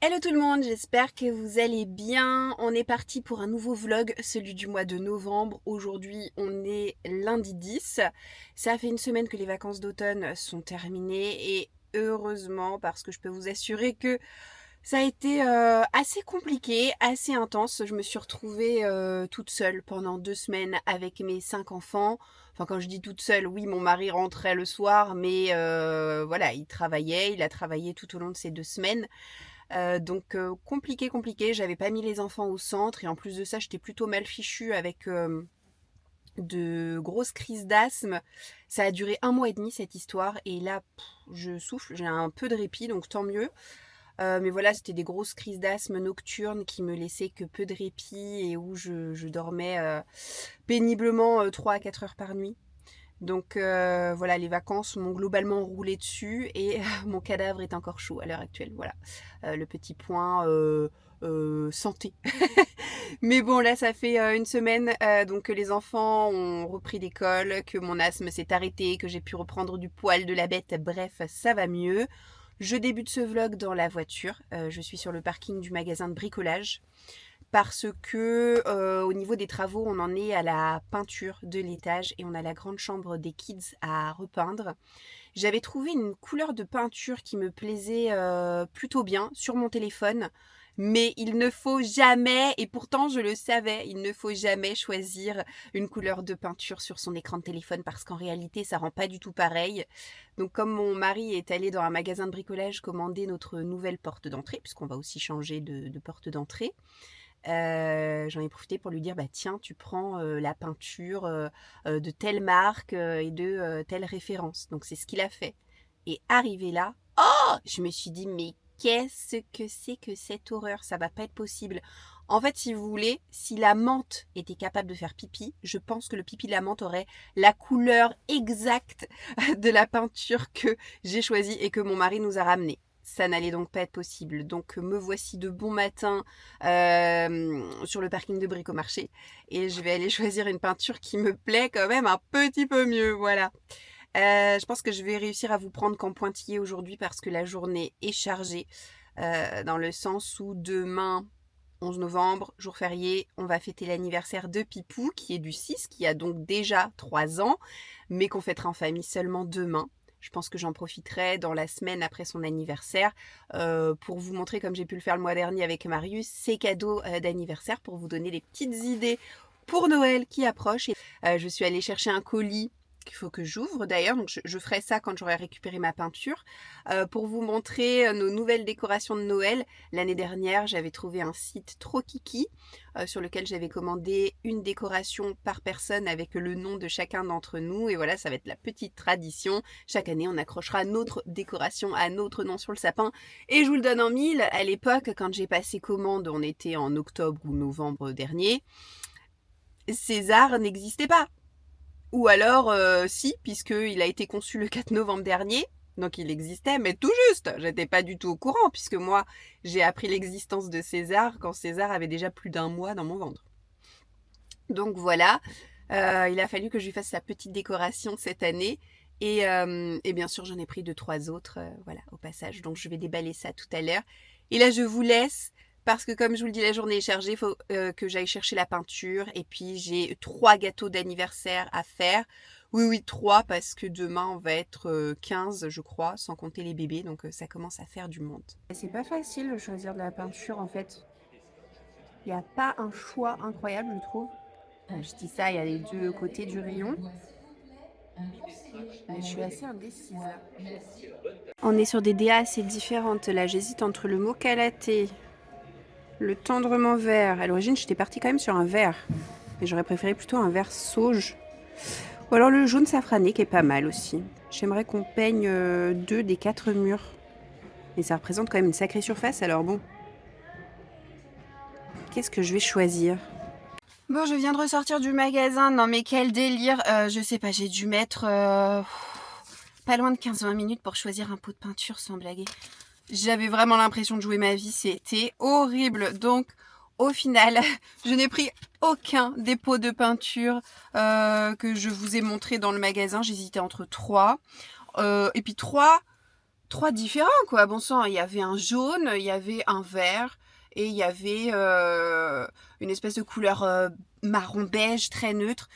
Hello tout le monde, j'espère que vous allez bien. On est parti pour un nouveau vlog, celui du mois de novembre. Aujourd'hui, on est lundi 10. Ça fait une semaine que les vacances d'automne sont terminées et heureusement parce que je peux vous assurer que ça a été assez compliqué, assez intense. Je me suis retrouvée toute seule pendant 2 semaines avec mes 5 enfants. Enfin, quand je dis toute seule, oui, mon mari rentrait le soir, mais voilà, il a travaillé tout au long de ces 2 semaines. Donc compliqué, j'avais pas mis les enfants au centre et en plus de ça j'étais plutôt mal fichue avec de grosses crises d'asthme. Ça a duré 1 mois et demi cette histoire et là je souffle, j'ai un peu de répit donc tant mieux. Mais voilà, c'était des grosses crises d'asthme nocturnes qui me laissaient que peu de répit et où je dormais péniblement 3 à 4 heures par nuit. Donc voilà, les vacances m'ont globalement roulé dessus et mon cadavre est encore chaud à l'heure actuelle. Voilà, le petit point santé. Mais bon, là, ça fait une semaine donc que les enfants ont repris l'école, que mon asthme s'est arrêté, que j'ai pu reprendre du poil de la bête. Bref, ça va mieux. Je débute ce vlog dans la voiture. Je suis sur le parking du magasin de bricolage parce que au niveau des travaux, on en est à la peinture de l'étage et on a la grande chambre des kids à repeindre. J'avais trouvé une couleur de peinture qui me plaisait plutôt bien sur mon téléphone, mais il ne faut jamais, et pourtant je le savais, il ne faut jamais choisir une couleur de peinture sur son écran de téléphone parce qu'en réalité ça rend pas du tout pareil. Donc comme mon mari est allé dans un magasin de bricolage commander notre nouvelle porte d'entrée, puisqu'on va aussi changer de porte d'entrée, j'en ai profité pour lui dire bah tiens tu prends la peinture de telle marque et de telle référence. Donc c'est ce qu'il a fait. Et arrivé là, oh je me suis dit mais qu'est-ce que c'est que cette horreur, ça va pas être possible. En fait, si vous voulez, si la menthe était capable de faire pipi, je pense que le pipi de la menthe aurait la couleur exacte de la peinture que j'ai choisie et que mon mari nous a ramenée. Ça n'allait donc pas être possible. Donc me voici de bon matin sur le parking de Bricomarché et je vais aller choisir une peinture qui me plaît quand même un petit peu mieux. Voilà. Je pense que je vais réussir à vous prendre qu'en pointillé aujourd'hui parce que la journée est chargée dans le sens où demain 11 novembre, jour férié, on va fêter l'anniversaire de Pipou qui est du 6, qui a donc déjà 3 ans, mais qu'on fêtera en famille seulement demain. Je pense que j'en profiterai dans la semaine après son anniversaire pour vous montrer, comme j'ai pu le faire le mois dernier avec Marius, ses cadeaux d'anniversaire pour vous donner des petites idées pour Noël qui approche. Et, je suis allée chercher un colis qu'il faut que j'ouvre d'ailleurs, donc je ferai ça quand j'aurai récupéré ma peinture, pour vous montrer nos nouvelles décorations de Noël. L'année dernière, j'avais trouvé un site trop kiki sur lequel j'avais commandé une décoration par personne avec le nom de chacun d'entre nous. Et voilà, ça va être la petite tradition. Chaque année, on accrochera notre décoration à notre nom sur le sapin. Et je vous le donne en mille. À l'époque, quand j'ai passé commande, on était en octobre ou novembre dernier, César n'existait pas. Ou alors, si, puisqu'il a été conçu le 4 novembre dernier, donc il existait, mais tout juste. J'étais pas du tout au courant, puisque moi, j'ai appris l'existence de César quand César avait déjà plus d'un mois dans mon ventre. Donc voilà, il a fallu que je lui fasse sa petite décoration cette année. Et bien sûr, j'en ai pris 2, 3 autres, voilà, au passage. Donc je vais déballer ça tout à l'heure. Et là, je vous laisse parce que comme je vous le dis, la journée est chargée. Il faut que j'aille chercher la peinture. Et puis j'ai 3 gâteaux d'anniversaire à faire. Oui, oui, 3 parce que demain on va être 15, je crois, sans compter les bébés. Donc ça commence à faire du monde. C'est pas facile de choisir de la peinture en fait. Il n'y a pas un choix incroyable, je trouve. Je dis ça, il y a les deux côtés du rayon. Mais je suis assez indécise là. On est sur des DA assez différentes là. J'hésite entre le mocha latte, le tendrement vert. À l'origine, j'étais partie quand même sur un vert. Mais j'aurais préféré plutôt un vert sauge. Ou alors le jaune safrané qui est pas mal aussi. J'aimerais qu'on peigne 2 des 4 murs. Et ça représente quand même une sacrée surface. Alors bon, qu'est-ce que je vais choisir? Bon, je viens de ressortir du magasin. Non mais quel délire. Je sais pas, j'ai dû mettre pas loin de 15-20 minutes pour choisir un pot de peinture sans blaguer. J'avais vraiment l'impression de jouer ma vie, c'était horrible. Donc au final, je n'ai pris aucun des pots de peinture que je vous ai montré dans le magasin. J'hésitais entre 3. Et puis 3, 3 différents quoi, bon sang. Il y avait un jaune, il y avait un vert et il y avait une espèce de couleur marron beige très neutre.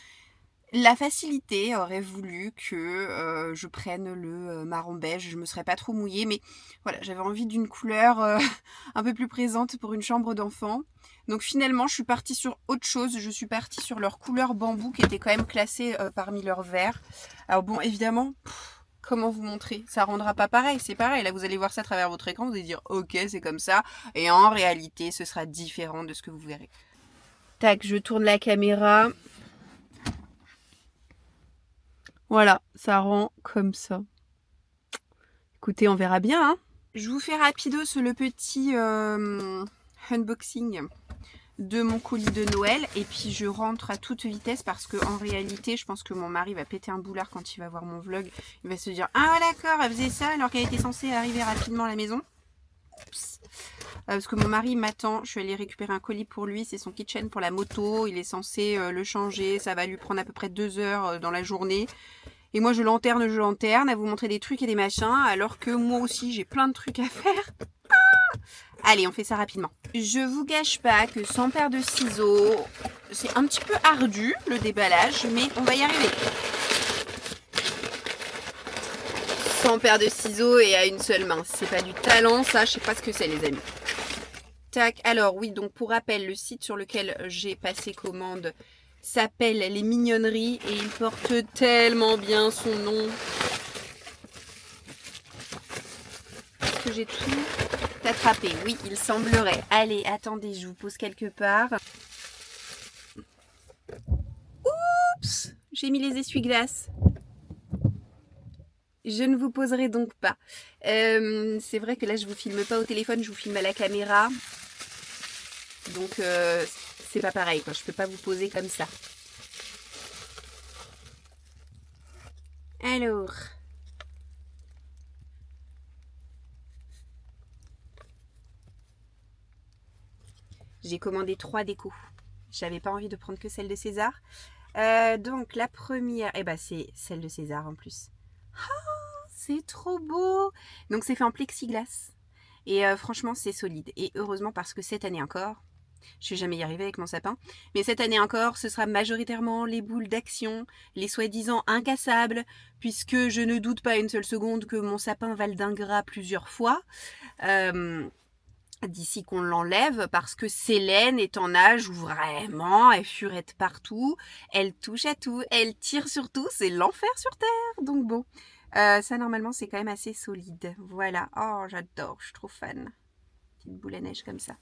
La facilité aurait voulu que je prenne le marron beige, je me serais pas trop mouillée, mais voilà, j'avais envie d'une couleur un peu plus présente pour une chambre d'enfant. Donc finalement, je suis partie sur autre chose, je suis partie sur leur couleur bambou qui était quand même classée parmi leurs verts. Alors bon, évidemment, comment vous montrer? Ça rendra pas pareil, c'est pareil. Là, vous allez voir ça à travers votre écran, vous allez dire ok, c'est comme ça. Et en réalité, ce sera différent de ce que vous verrez. Tac, je tourne la caméra. Voilà, ça rend comme ça. Écoutez, on verra bien. Hein. Je vous fais rapidos le petit unboxing de mon colis de Noël. Et puis je rentre à toute vitesse parce qu'en réalité, je pense que mon mari va péter un boulard quand il va voir mon vlog. Il va se dire « Ah d'accord, elle faisait ça alors qu'elle était censée arriver rapidement à la maison. » Oups. Parce que mon mari m'attend, je suis allée récupérer un colis pour lui, c'est son kitchen pour la moto. Il est censé le changer, ça va lui prendre à peu près 2 heures dans la journée. Et moi je lanterne à vous montrer des trucs et des machins, alors que moi aussi j'ai plein de trucs à faire. Allez, on fait ça rapidement. Je vous gâche pas que sans paire de ciseaux, c'est un petit peu ardu le déballage, mais on va y arriver. Sans paire de ciseaux et à une seule main. C'est pas du talent, ça, je sais pas ce que c'est les amis. Tac, alors oui, donc pour rappel, le site sur lequel j'ai passé commande s'appelle Les Mignonneries et il porte tellement bien son nom. Est-ce que j'ai tout attrapé? Oui, il semblerait. Allez, attendez, je vous pose quelque part. Oups, j'ai mis les essuie-glaces. Je ne vous poserai donc pas. C'est vrai que là, je vous filme pas au téléphone, je vous filme à la caméra. Donc, c'est pas pareil, quoi. Je peux pas vous poser comme ça. Alors. J'ai commandé 3 décos. J'avais pas envie de prendre que celle de César. Donc, la première, c'est celle de César en plus. Oh, c'est trop beau! Donc, c'est fait en plexiglas. Et franchement, c'est solide. Et heureusement parce que cette année encore, je vais jamais y arriver avec mon sapin, mais cette année encore, ce sera majoritairement les boules d'action, les soi-disant incassables, puisque je ne doute pas une seule seconde que mon sapin valdinguera plusieurs fois. D'ici qu'on l'enlève, parce que Célène est en âge où vraiment elle furette partout, elle touche à tout, elle tire sur tout, c'est l'enfer sur terre. Donc bon, ça normalement c'est quand même assez solide. Voilà, oh j'adore, je suis trop fan. Petite boule à neige comme ça.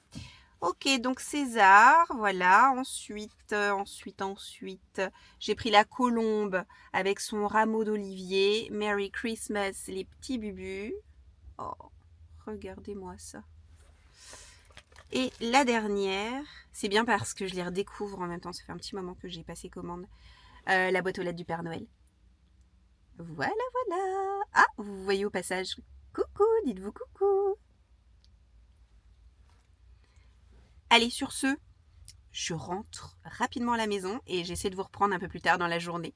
Ok, donc César, voilà. Ensuite, j'ai pris la colombe avec son rameau d'olivier. Merry Christmas, les petits bubus. Oh, regardez-moi ça. Et la dernière, c'est bien parce que je les redécouvre en même temps, ça fait un petit moment que j'ai passé commande, la boîte aux lettres du Père Noël. Voilà, voilà. Ah, vous voyez au passage, coucou, dites-vous coucou. Allez, sur ce, je rentre rapidement à la maison et j'essaie de vous reprendre un peu plus tard dans la journée.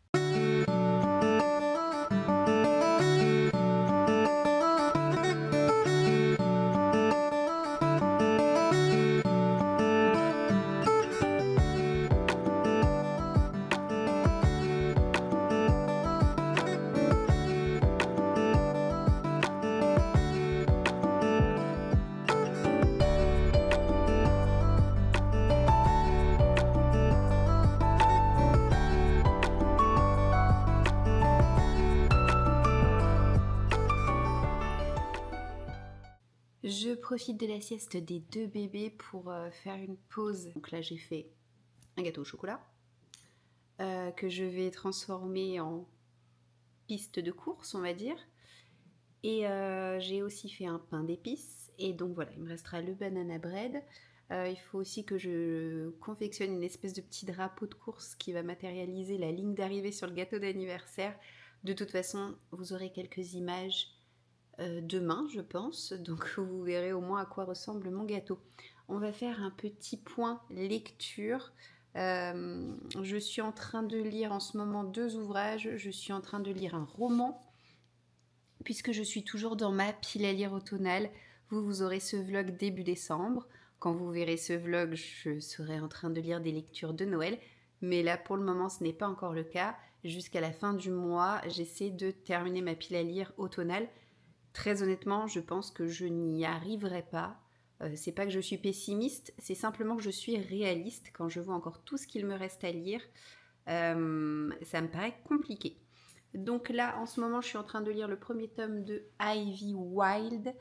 Je profite de la sieste des 2 bébés pour faire une pause. Donc là, j'ai fait un gâteau au chocolat que je vais transformer en piste de course, on va dire. Et j'ai aussi fait un pain d'épices. Et donc voilà, il me restera le banana bread. Il faut aussi que je confectionne une espèce de petit drapeau de course qui va matérialiser la ligne d'arrivée sur le gâteau d'anniversaire. De toute façon, vous aurez quelques images demain, je pense. Donc vous verrez au moins à quoi ressemble mon gâteau. On va faire un petit point lecture. Je suis en train de lire en ce moment 2 ouvrages. Je suis en train de lire un roman, puisque je suis toujours dans ma pile à lire automnale, vous aurez ce vlog début décembre. Quand vous verrez ce vlog, je serai en train de lire des lectures de Noël. Mais là, pour le moment, ce n'est pas encore le cas. Jusqu'à la fin du mois, j'essaie de terminer ma pile à lire automnale. Très honnêtement, je pense que je n'y arriverai pas. C'est pas que je suis pessimiste, c'est simplement que je suis réaliste. Quand je vois encore tout ce qu'il me reste à lire, ça me paraît compliqué. Donc là, en ce moment, je suis en train de lire le premier tome de Ivy Wild.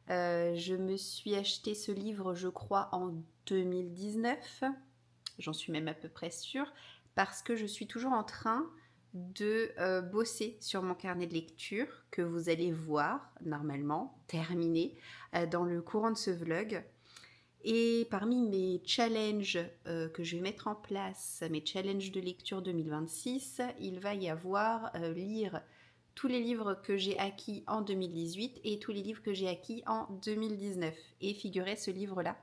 Je me suis acheté ce livre, je crois, en 2019. J'en suis même à peu près sûre, parce que je suis toujours en train de bosser sur mon carnet de lecture, que vous allez voir, normalement, terminé, dans le courant de ce vlog. Et parmi mes challenges que je vais mettre en place, mes challenges de lecture 2026, il va y avoir lire tous les livres que j'ai acquis en 2018 et tous les livres que j'ai acquis en 2019. Et figurait ce livre-là.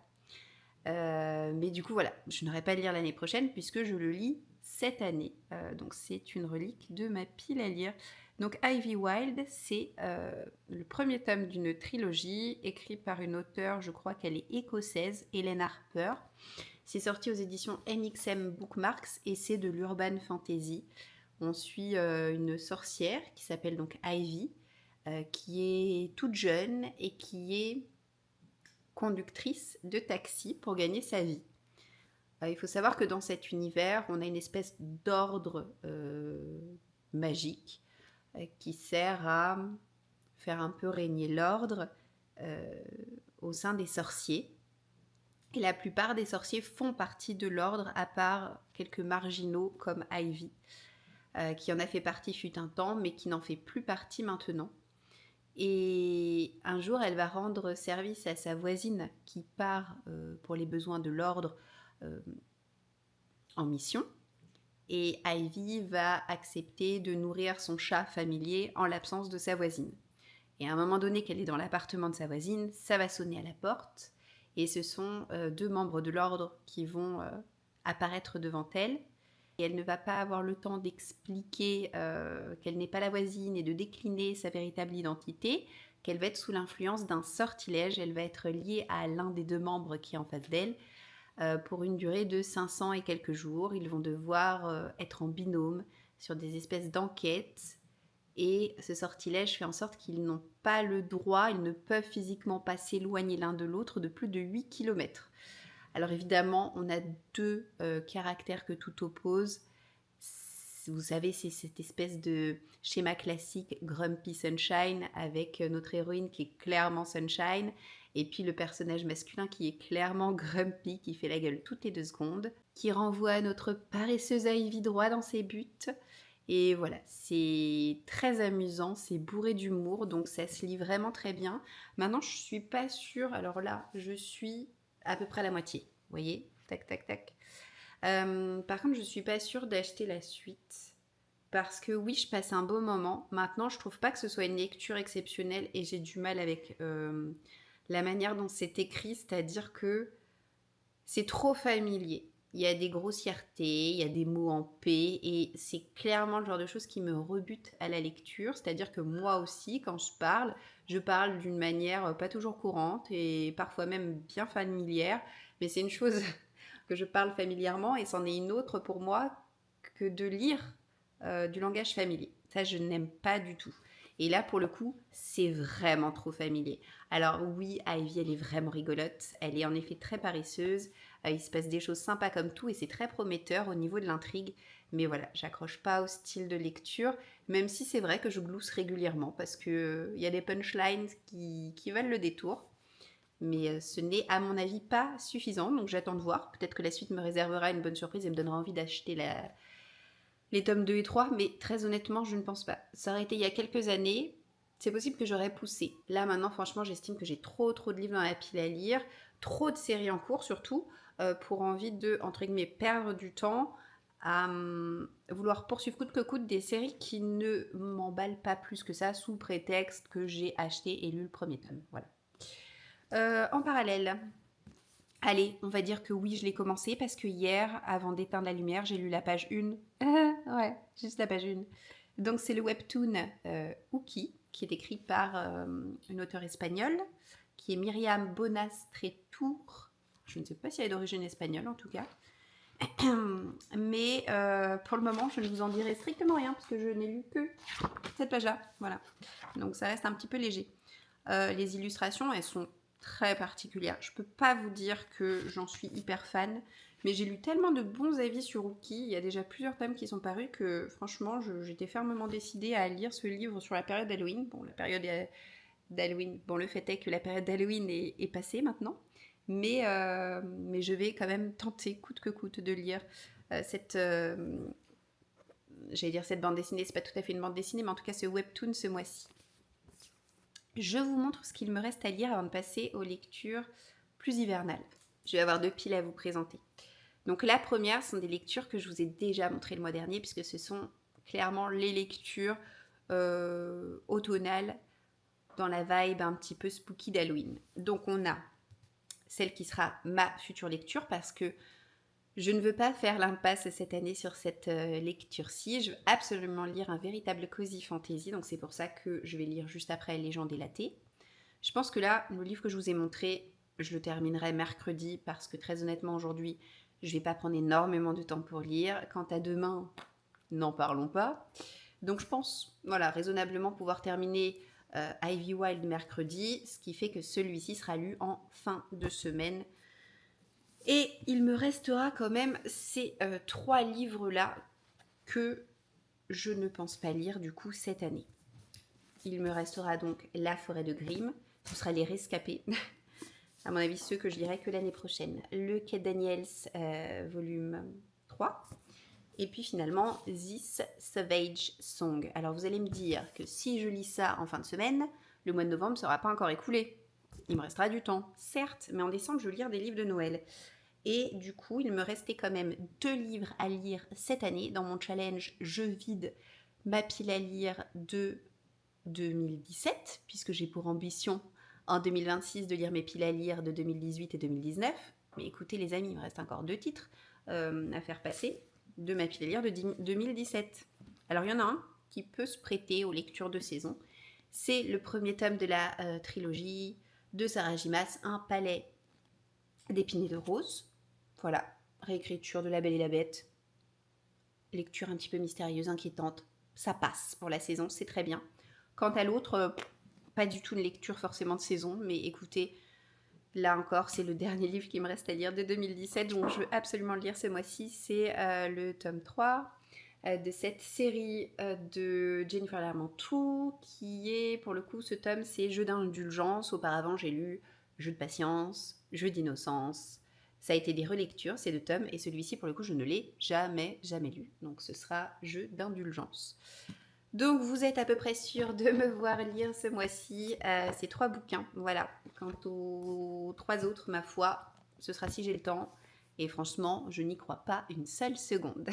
Mais du coup, voilà, je n'aurai pas à le lire l'année prochaine puisque je le lis cette année. Donc c'est une relique de ma pile à lire. Donc Ivy Wild, c'est le premier tome d'une trilogie écrite par une auteure, je crois qu'elle est écossaise, Hélène Harper. C'est sorti aux éditions NXM Bookmarks et c'est de l'urban fantasy. On suit une sorcière qui s'appelle donc Ivy, qui est toute jeune et qui est conductrice de taxi pour gagner sa vie. Il faut savoir que dans cet univers, on a une espèce d'ordre magique qui sert à faire un peu régner l'ordre au sein des sorciers. Et la plupart des sorciers font partie de l'ordre, à part quelques marginaux comme Ivy, qui en a fait partie fut un temps, mais qui n'en fait plus partie maintenant. Et un jour, elle va rendre service à sa voisine qui part pour les besoins de l'ordre en mission. Et Ivy va accepter de nourrir son chat familier en l'absence de sa voisine. Et à un moment donné qu'elle est dans l'appartement de sa voisine, ça va sonner à la porte. Et ce sont deux membres de l'ordre qui vont apparaître devant elle. Et elle ne va pas avoir le temps d'expliquer qu'elle n'est pas la voisine et de décliner sa véritable identité, qu'elle va être sous l'influence d'un sortilège. Elle va être liée à l'un des deux membres qui est en face d'elle pour une durée de 500 et quelques jours. Ils vont devoir être en binôme sur des espèces d'enquêtes. Et ce sortilège fait en sorte qu'ils n'ont pas le droit, ils ne peuvent physiquement pas s'éloigner l'un de l'autre de plus de 8 km. Alors évidemment, on a deux caractères que tout oppose. Vous savez, c'est cette espèce de schéma classique Grumpy Sunshine avec notre héroïne qui est clairement Sunshine et puis le personnage masculin qui est clairement Grumpy, qui fait la gueule toutes les 2 secondes, qui renvoie à notre paresseuse Ivy droit dans ses buts. Et voilà, c'est très amusant, c'est bourré d'humour, donc ça se lit vraiment très bien. Maintenant, je suis pas sûre, alors là, je suis à peu près à la moitié, vous voyez, tac, tac, tac. Par contre, je suis pas sûre d'acheter la suite, parce que oui, je passe un beau moment. Maintenant, je trouve pas que ce soit une lecture exceptionnelle, et j'ai du mal avec la manière dont c'est écrit, c'est-à-dire que c'est trop familier. Il y a des grossièretés, il y a des mots en P, et c'est clairement le genre de choses qui me rebute à la lecture. C'est-à-dire que moi aussi, quand je parle d'une manière pas toujours courante et parfois même bien familière. Mais c'est une chose que je parle familièrement et c'en est une autre pour moi que de lire du langage familier. Ça, je n'aime pas du tout. Et là, pour le coup, c'est vraiment trop familier. Alors oui, Ivy, elle est vraiment rigolote. Elle est en effet très paresseuse. Il se passe des choses sympas comme tout et c'est très prometteur au niveau de l'intrigue. Mais voilà, j'accroche pas au style de lecture, même si c'est vrai que je glousse régulièrement parce que y a des punchlines qui valent le détour. Mais ce n'est à mon avis pas suffisant, donc j'attends de voir. Peut-être que la suite me réservera une bonne surprise et me donnera envie d'acheter les tomes 2 et 3, mais très honnêtement, je ne pense pas. Ça aurait été il y a quelques années, c'est possible que j'aurais poussé. Là, maintenant, franchement, j'estime que j'ai trop de livres dans la pile à lire, trop de séries en cours surtout, pour envie de, entre guillemets, perdre du temps à vouloir poursuivre coûte que coûte des séries qui ne m'emballent pas plus que ça, sous prétexte que j'ai acheté et lu le premier tome. Voilà. En parallèle, allez, on va dire que oui, je l'ai commencé parce que hier, avant d'éteindre la lumière, j'ai lu la page 1. Ouais, juste la page 1. Donc c'est le webtoon Ookie, qui est écrit par une auteure espagnole, qui est Myriam Bonastretour. Je ne sais pas si elle est d'origine espagnole en tout cas. Mais pour le moment, je ne vous en dirai strictement rien parce que je n'ai lu que cette page-là. Voilà. Donc ça reste un petit peu léger. Les illustrations, elles sont très particulières. Je peux pas vous dire que j'en suis hyper fan, mais j'ai lu tellement de bons avis sur Rookie. Il y a déjà plusieurs tomes qui sont parus que franchement, j'étais fermement décidée à lire ce livre sur la période d'Halloween. Bon, la période d'Halloween. Bon, le fait est que la période d'Halloween est passée maintenant. Mais je vais quand même tenter, coûte que coûte, de lire cette bande dessinée. C'est pas tout à fait une bande dessinée, mais en tout cas ce webtoon ce mois-ci. Je vous montre ce qu'il me reste à lire avant de passer aux lectures plus hivernales. Je vais avoir 2 piles à vous présenter. Donc la première sont des lectures que je vous ai déjà montrées le mois dernier, puisque ce sont clairement les lectures automnales dans la vibe un petit peu spooky d'Halloween. Donc on a celle qui sera ma future lecture, parce que je ne veux pas faire l'impasse cette année sur cette lecture-ci. Je veux absolument lire un véritable cozy fantasy, donc c'est pour ça que je vais lire juste après Légende délatée. Je pense que là, le livre que je vous ai montré, je le terminerai mercredi, parce que très honnêtement aujourd'hui, je ne vais pas prendre énormément de temps pour lire. Quant à demain, n'en parlons pas. Donc je pense, voilà, raisonnablement pouvoir terminer Ivy Wild mercredi, ce qui fait que celui-ci sera lu en fin de semaine. Et il me restera quand même ces 3 livres-là que je ne pense pas lire du coup cette année. Il me restera donc La Forêt de Grimm, ce sera Les Rescapés, à mon avis ceux que je lirai que l'année prochaine. Le Quai Daniels, volume 3. Et puis finalement, This Savage Song. Alors vous allez me dire que si je lis ça en fin de semaine, le mois de novembre ne sera pas encore écoulé. Il me restera du temps, certes, mais en décembre, je vais lire des livres de Noël. Et du coup, il me restait quand même 2 livres à lire cette année dans mon challenge « Je vide ma pile à lire » de 2017, puisque j'ai pour ambition en 2026 de lire mes piles à lire de 2018 et 2019. Mais écoutez les amis, il me reste encore 2 titres à faire passer de ma pile à lire de 2017. Alors il y en a un qui peut se prêter aux lectures de saison. C'est le premier tome de la trilogie de Sarah J. Maas, Un palais d'épines et de roses. Voilà, réécriture de La Belle et la Bête. Lecture un petit peu mystérieuse, inquiétante. Ça passe pour la saison, c'est très bien. Quant à l'autre, pas du tout une lecture forcément de saison, mais écoutez, là encore, c'est le dernier livre qui me reste à lire de 2017, donc je veux absolument le lire ce mois-ci. C'est le tome 3 de cette série de Jennifer Lamantou, qui est, pour le coup, ce tome, c'est Jeu d'indulgence. Auparavant, j'ai lu Jeu de patience, Jeu d'innocence. Ça a été des relectures, ces 2 tomes, et celui-ci, pour le coup, je ne l'ai jamais lu. Donc ce sera Jeu d'indulgence. Donc vous êtes à peu près sûr de me voir lire ce mois-ci ces 3 bouquins. Voilà. Quant aux 3 autres, ma foi, ce sera si j'ai le temps. Et franchement, je n'y crois pas une seule seconde.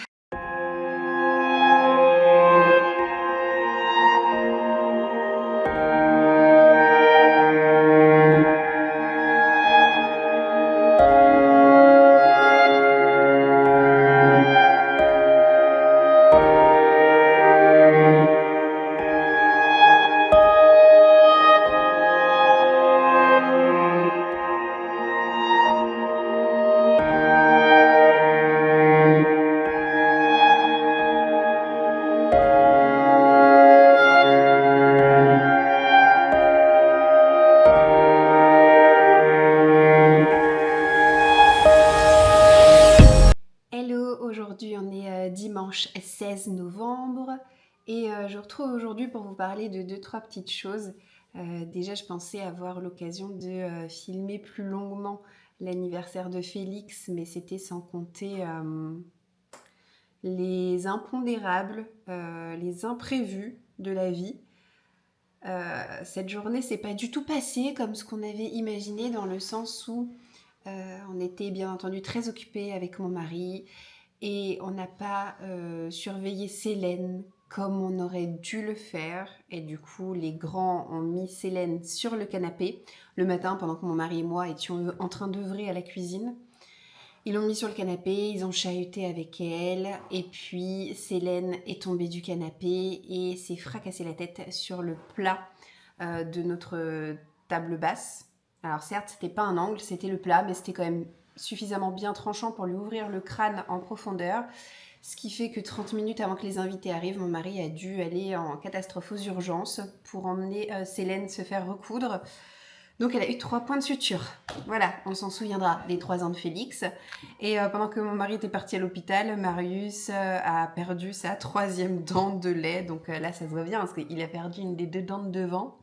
Aujourd'hui, on est dimanche 16 novembre et je retrouve aujourd'hui pour vous parler de 2-3 petites choses. Déjà, je pensais avoir l'occasion de filmer plus longuement l'anniversaire de Félix, mais c'était sans compter les impondérables, les imprévus de la vie. Cette journée s'est pas du tout passée comme ce qu'on avait imaginé, dans le sens où on était bien entendu très occupés avec mon mari. Et on n'a pas surveillé Célène comme on aurait dû le faire. Et du coup, les grands ont mis Célène sur le canapé le matin pendant que mon mari et moi étions en train d'œuvrer à la cuisine. Ils l'ont mis sur le canapé, ils ont chahuté avec elle, et puis Célène est tombée du canapé et s'est fracassée la tête sur le plat de notre table basse. Alors certes, c'était pas un angle, c'était le plat, mais c'était quand même suffisamment bien tranchant pour lui ouvrir le crâne en profondeur. Ce qui fait que 30 minutes avant que les invités arrivent, mon mari a dû aller en catastrophe aux urgences pour emmener Célène se faire recoudre. Donc elle a eu 3 points de suture. Voilà, on s'en souviendra des 3 ans de Félix. Et pendant que mon mari était parti à l'hôpital, Marius a perdu sa 3e dent de lait. Donc là, ça se voit bien parce qu'il a perdu une des 2 dents de devant.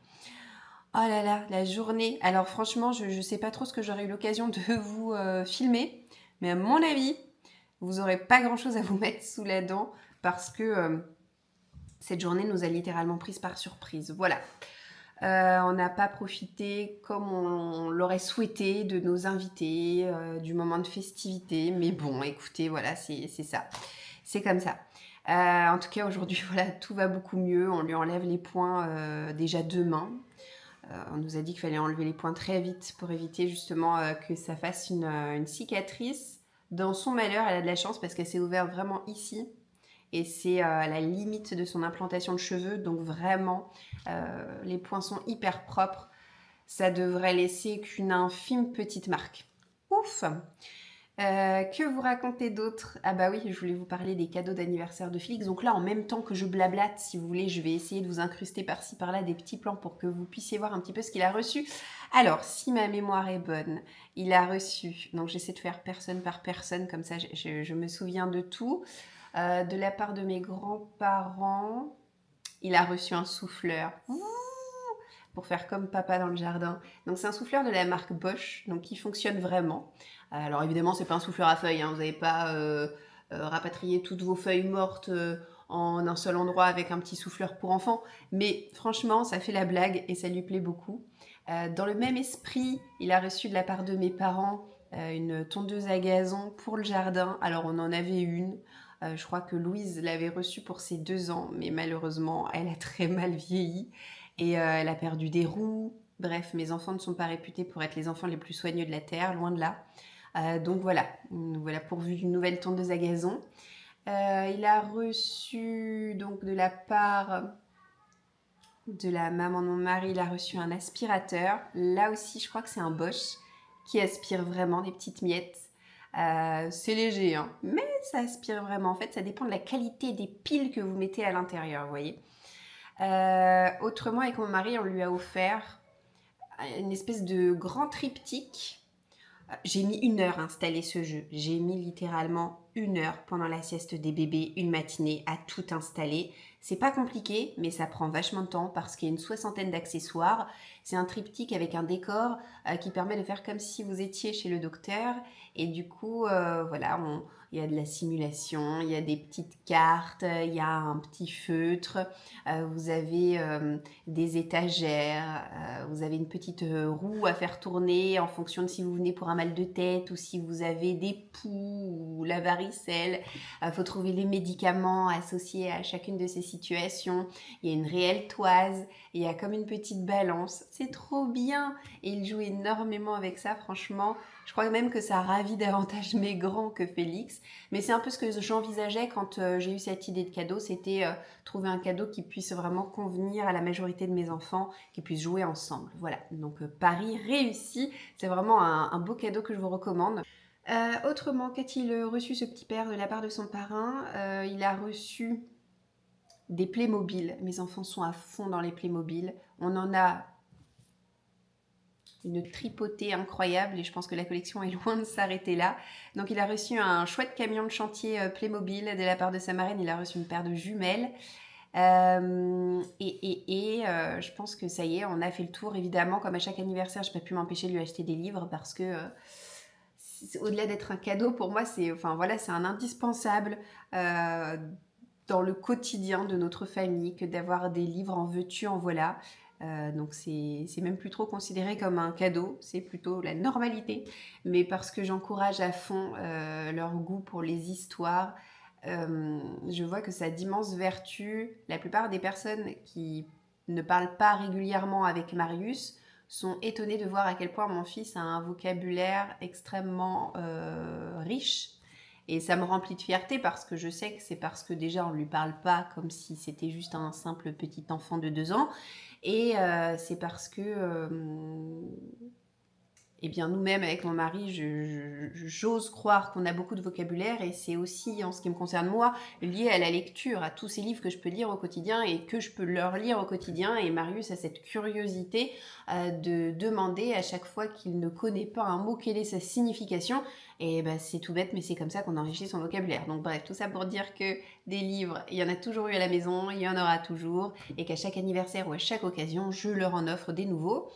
Oh là là, la journée. Alors franchement, je ne sais pas trop ce que j'aurais eu l'occasion de vous filmer. Mais à mon avis, vous n'aurez pas grand-chose à vous mettre sous la dent parce que cette journée nous a littéralement prise par surprise. Voilà. On n'a pas profité comme on l'aurait souhaité de nos invités, du moment de festivité. Mais bon, écoutez, voilà, c'est ça. C'est comme ça. En tout cas, aujourd'hui, voilà, tout va beaucoup mieux. On lui enlève les points déjà demain. On nous a dit qu'il fallait enlever les points très vite pour éviter justement que ça fasse une cicatrice. Dans son malheur, elle a de la chance parce qu'elle s'est ouverte vraiment ici. Et c'est à la limite de son implantation de cheveux. Donc vraiment, les points sont hyper propres. Ça devrait laisser qu'une infime petite marque. Ouf! Que vous racontez d'autre? Ah bah oui, je voulais vous parler des cadeaux d'anniversaire de Félix. Donc là, en même temps que je blablate, si vous voulez, je vais essayer de vous incruster par-ci par-là des petits plans pour que vous puissiez voir un petit peu ce qu'il a reçu. Alors, si ma mémoire est bonne, il a reçu, donc j'essaie de faire personne par personne, comme ça je me souviens de tout. De la part de mes grands-parents, il a reçu un souffleur pour faire comme papa dans le jardin. Donc c'est un souffleur de la marque Bosch, donc qui fonctionne vraiment. Alors évidemment, c'est pas un souffleur à feuilles, hein. Vous n'avez pas rapatrié toutes vos feuilles mortes en un seul endroit avec un petit souffleur pour enfants. Mais franchement, ça fait la blague et ça lui plaît beaucoup. Dans le même esprit, il a reçu de la part de mes parents une tondeuse à gazon pour le jardin. Alors on en avait une. Je crois que Louise l'avait reçue pour ses 2 ans, mais malheureusement, elle a très mal vieilli et elle a perdu des roues. Bref, mes enfants ne sont pas réputés pour être les enfants les plus soigneux de la Terre, loin de là. Donc voilà, nous voilà pourvus d'une nouvelle tondeuse à gazon. Il a reçu donc de la part de la maman de mon mari, il a reçu un aspirateur. Là aussi, je crois que c'est un Bosch qui aspire vraiment des petites miettes. C'est léger, hein, mais ça aspire vraiment. En fait, ça dépend de la qualité des piles que vous mettez à l'intérieur, vous voyez. Autrement, avec mon mari, on lui a offert une espèce de grand triptyque. J'ai mis 1 heure à installer ce jeu. J'ai mis littéralement 1 heure pendant la sieste des bébés, une matinée, à tout installer. C'est pas compliqué, mais ça prend vachement de temps parce qu'il y a une 60aine d'accessoires. C'est un triptyque avec un décor qui permet de faire comme si vous étiez chez le docteur. Et du coup, voilà, il y a de la simulation, il y a des petites cartes, il y a un petit feutre, vous avez des étagères, vous avez une petite roue à faire tourner en fonction de si vous venez pour un mal de tête ou si vous avez des poux ou la varicelle. Il faut trouver les médicaments associés à chacune de ces situations. Il y a une réelle toise, il y a comme une petite balance. C'est trop bien! Et il joue énormément avec ça, franchement. Je crois même que ça ravit davantage mes grands que Félix. Mais c'est un peu ce que j'envisageais quand j'ai eu cette idée de cadeau. C'était trouver un cadeau qui puisse vraiment convenir à la majorité de mes enfants, qui puissent jouer ensemble. Voilà, donc pari réussi. C'est vraiment un beau cadeau que je vous recommande. Autrement, qu'a-t-il reçu ce petit père de la part de son parrain? Il a reçu des Playmobil. Mes enfants sont à fond dans les Playmobil. On en a une tripotée incroyable et je pense que la collection est loin de s'arrêter là. Donc il a reçu un chouette camion de chantier Playmobil de la part de sa marraine. Il a reçu une paire de jumelles. Je pense que ça y est, on a fait le tour. Évidemment, comme à chaque anniversaire, je n'ai pas pu m'empêcher de lui acheter des livres parce que au-delà d'être un cadeau, pour moi, c'est un indispensable dans le quotidien de notre famille que d'avoir des livres en veux-tu, en voilà. Donc c'est même plus trop considéré comme un cadeau, c'est plutôt la normalité. Mais parce que j'encourage à fond leur goût pour les histoires, je vois que ça a d'immenses vertus. La plupart des personnes qui ne parlent pas régulièrement avec Marius sont étonnés de voir à quel point mon fils a un vocabulaire extrêmement riche. Et ça me remplit de fierté parce que je sais que c'est parce que déjà on ne lui parle pas comme si c'était juste un simple petit enfant de 2 ans. Et c'est parce que eh bien, nous-mêmes, avec mon mari, j'ose croire qu'on a beaucoup de vocabulaire et c'est aussi, en ce qui me concerne moi, lié à la lecture, à tous ces livres que je peux lire au quotidien et que je peux leur lire au quotidien. Et Marius a cette curiosité de demander à chaque fois qu'il ne connaît pas un mot quelle est sa signification. Et ben, c'est tout bête, mais c'est comme ça qu'on enrichit son vocabulaire. Donc bref, tout ça pour dire que des livres, il y en a toujours eu à la maison, il y en aura toujours, et qu'à chaque anniversaire ou à chaque occasion, je leur en offre des nouveaux.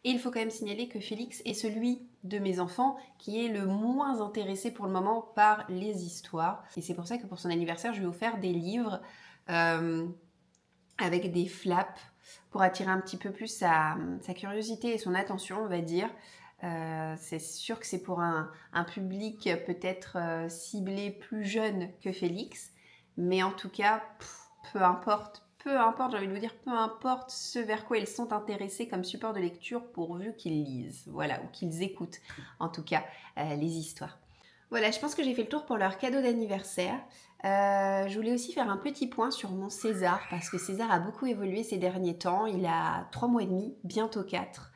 Et il faut quand même signaler que Félix est celui de mes enfants qui est le moins intéressé pour le moment par les histoires. Et c'est pour ça que pour son anniversaire, je lui ai offert des livres avec des flaps pour attirer un petit peu plus sa curiosité et son attention, on va dire. C'est sûr que c'est pour un public peut-être ciblé plus jeune que Félix. Mais en tout cas, peu importe, j'ai envie de vous dire, peu importe ce vers quoi ils sont intéressés comme support de lecture pourvu qu'ils lisent, voilà, ou qu'ils écoutent, en tout cas, les histoires. Voilà, je pense que j'ai fait le tour pour leur cadeau d'anniversaire. Je voulais aussi faire un petit point sur mon César, parce que César a beaucoup évolué ces derniers temps. Il a 3 mois et demi, bientôt 4.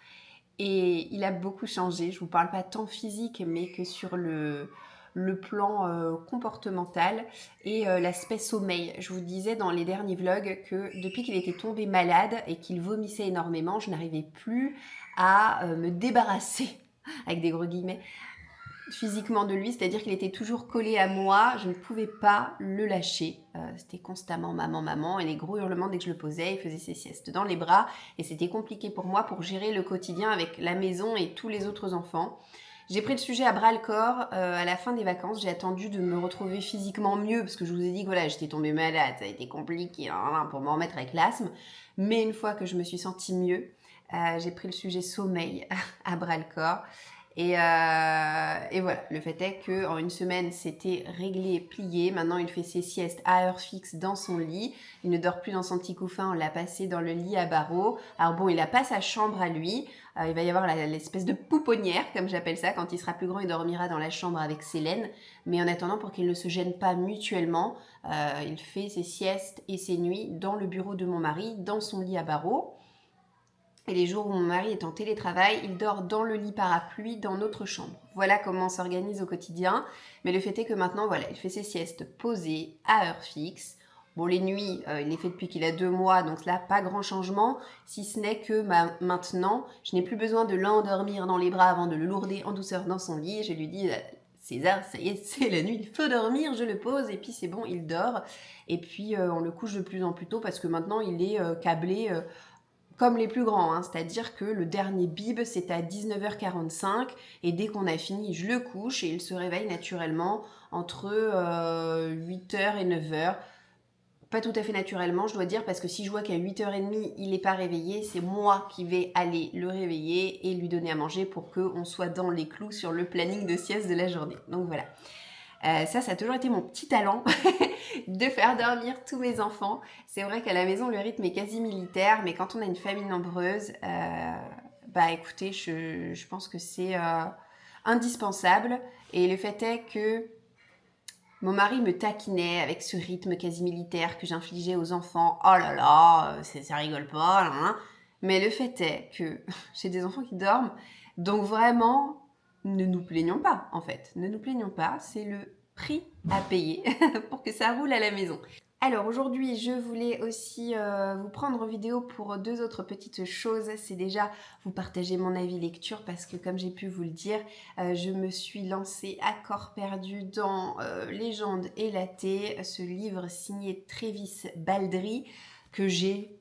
Et il a beaucoup changé. Je ne vous parle pas tant physique, mais que sur le plan comportemental et l'aspect sommeil. Je vous disais dans les derniers vlogs que depuis qu'il était tombé malade et qu'il vomissait énormément, je n'arrivais plus à me débarrasser, avec des gros guillemets, physiquement de lui, c'est-à-dire qu'il était toujours collé à moi, je ne pouvais pas le lâcher. C'était constamment maman, maman, et les gros hurlements dès que je le posais, il faisait ses siestes dans les bras, et c'était compliqué pour moi pour gérer le quotidien avec la maison et tous les autres enfants. J'ai pris le sujet à bras le corps à la fin des vacances. J'ai attendu de me retrouver physiquement mieux parce que je vous ai dit que voilà, j'étais tombée malade, ça a été compliqué pour m'en remettre avec l'asthme. Mais une fois que je me suis sentie mieux, j'ai pris le sujet sommeil à bras le corps. Et voilà, le fait est qu'en une semaine, c'était réglé, plié. Maintenant, il fait ses siestes à heure fixe dans son lit. Il ne dort plus dans son petit couffin, on l'a passé dans le lit à barreaux. Alors bon, il n'a pas sa chambre à lui. Il va y avoir l'espèce de pouponnière, comme j'appelle ça. Quand il sera plus grand, il dormira dans la chambre avec Célène. Mais en attendant, pour qu'ils ne se gênent pas mutuellement, il fait ses siestes et ses nuits dans le bureau de mon mari, dans son lit à barreaux. Et les jours où mon mari est en télétravail, il dort dans le lit parapluie dans notre chambre. Voilà comment on s'organise au quotidien. Mais le fait est que maintenant, voilà, il fait ses siestes posées, à heure fixe. Bon, les nuits, il les fait depuis qu'il a 2 mois, donc là, pas grand changement, si ce n'est que maintenant, je n'ai plus besoin de l'endormir dans les bras avant de le lourder en douceur dans son lit. Je lui dis, César, ça y est, c'est la nuit, il faut dormir, je le pose, et puis c'est bon, il dort. Et puis, on le couche de plus en plus tôt parce que maintenant, il est câblé comme les plus grands, hein, c'est-à-dire que le dernier bib, c'est à 19h45, et dès qu'on a fini, je le couche, et il se réveille naturellement entre 8h et 9h. Pas tout à fait naturellement, je dois dire, parce que si je vois qu'à 8h30, il n'est pas réveillé, c'est moi qui vais aller le réveiller et lui donner à manger pour qu'on soit dans les clous sur le planning de sieste de la journée. Donc voilà. Ça a toujours été mon petit talent de faire dormir tous mes enfants. C'est vrai qu'à la maison, le rythme est quasi militaire, mais quand on a une famille nombreuse, bah écoutez, je pense que c'est indispensable. Et le fait est que mon mari me taquinait avec ce rythme quasi militaire que j'infligeais aux enfants. Oh là là, ça rigole pas. Là, là. Mais le fait est que j'ai des enfants qui dorment, donc vraiment, ne nous plaignons pas, en fait. Ne nous plaignons pas, c'est le prix à payer pour que ça roule à la maison. Alors aujourd'hui, je voulais aussi vous prendre en vidéo pour 2 autres petites choses. C'est déjà vous partager mon avis lecture parce que comme j'ai pu vous le dire, je me suis lancée à corps perdu dans Légende et Laté, ce livre signé Travis Baldree que j'ai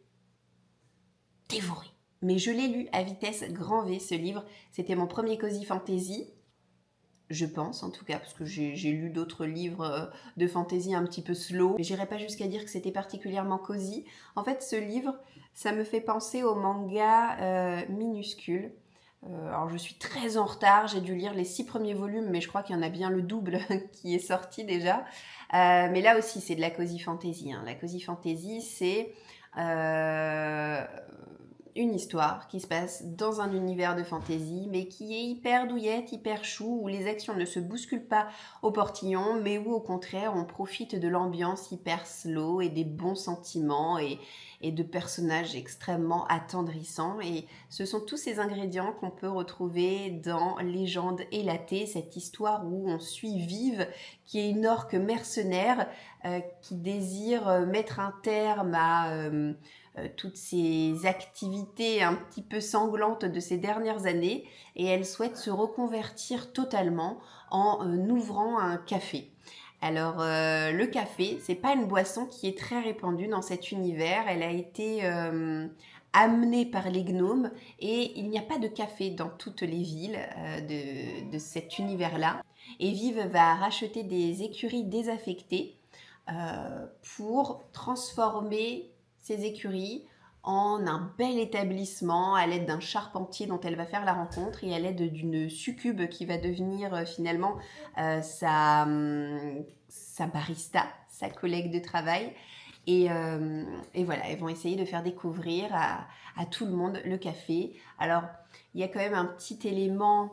dévoré. Mais je l'ai lu à vitesse grand V, ce livre. C'était mon premier cosy fantasy. Je pense en tout cas, parce que j'ai lu d'autres livres de fantasy un petit peu slow. Mais j'irai pas jusqu'à dire que c'était particulièrement cosy. En fait, ce livre, ça me fait penser au manga Minuscule. Alors je suis très en retard, j'ai dû lire les 6 premiers volumes, mais je crois qu'il y en a bien le double qui est sorti déjà. Mais là aussi, c'est de la cosy fantasy. Hein. La cosy fantasy, c'est une histoire qui se passe dans un univers de fantasy, mais qui est hyper douillette, hyper chou, où les actions ne se bousculent pas au portillon, mais où au contraire on profite de l'ambiance hyper slow et des bons sentiments et de personnages extrêmement attendrissants. Et ce sont tous ces ingrédients qu'on peut retrouver dans Légende élatée, cette histoire où on suit Vive, qui est une orque mercenaire qui désire mettre un terme à toutes ces activités un petit peu sanglantes de ces dernières années, et elle souhaite se reconvertir totalement en ouvrant un café. Alors le café, c'est pas une boisson qui est très répandue dans cet univers. Elle a été amenée par les gnomes et il n'y a pas de café dans toutes les villes de cet univers-là. Et Vive va racheter des écuries désaffectées pour transformer ces écuries en un bel établissement à l'aide d'un charpentier dont elle va faire la rencontre et à l'aide d'une succube qui va devenir finalement sa barista, sa collègue de travail. Et voilà, elles vont essayer de faire découvrir à tout le monde le café. Alors, il y a quand même un petit élément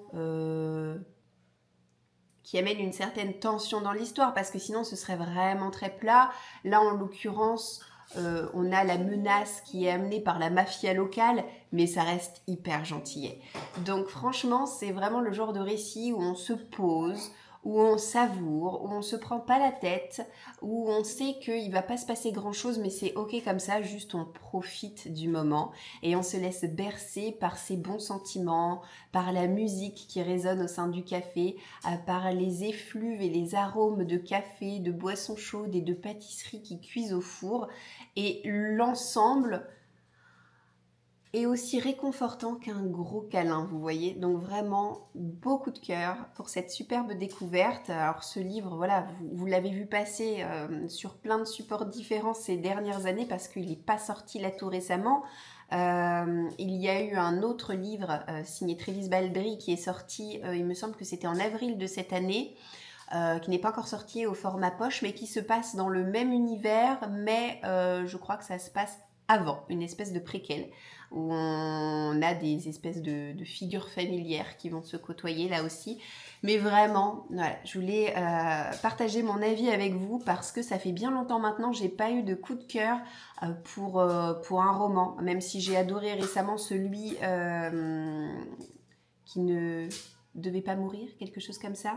qui amène une certaine tension dans l'histoire, parce que sinon ce serait vraiment très plat. Là, en l'occurrence, on a la menace qui est amenée par la mafia locale, mais ça reste hyper gentillet. Donc franchement, c'est vraiment le genre de récit où on se pose, où on savoure, où on se prend pas la tête, où on sait qu'il va pas se passer grand chose, mais c'est ok comme ça, juste on profite du moment et on se laisse bercer par ces bons sentiments, par la musique qui résonne au sein du café, par les effluves et les arômes de café, de boissons chaudes et de pâtisseries qui cuisent au four. Et l'ensemble est aussi réconfortant qu'un gros câlin, vous voyez. Donc vraiment, beaucoup de cœur pour cette superbe découverte. Alors ce livre, voilà, vous l'avez vu passer sur plein de supports différents ces dernières années parce qu'il n'est pas sorti là tout récemment. Il y a eu un autre livre signé Trévis Baldry qui est sorti, il me semble que c'était en avril de cette année, qui n'est pas encore sorti au format poche, mais qui se passe dans le même univers, mais je crois que ça se passe avant, une espèce de préquel, où on a des espèces de figures familières qui vont se côtoyer là aussi. Mais vraiment, voilà, je voulais partager mon avis avec vous parce que ça fait bien longtemps maintenant, j'ai pas eu de coup de cœur pour un roman, même si j'ai adoré récemment celui qui ne devait pas mourir, quelque chose comme ça.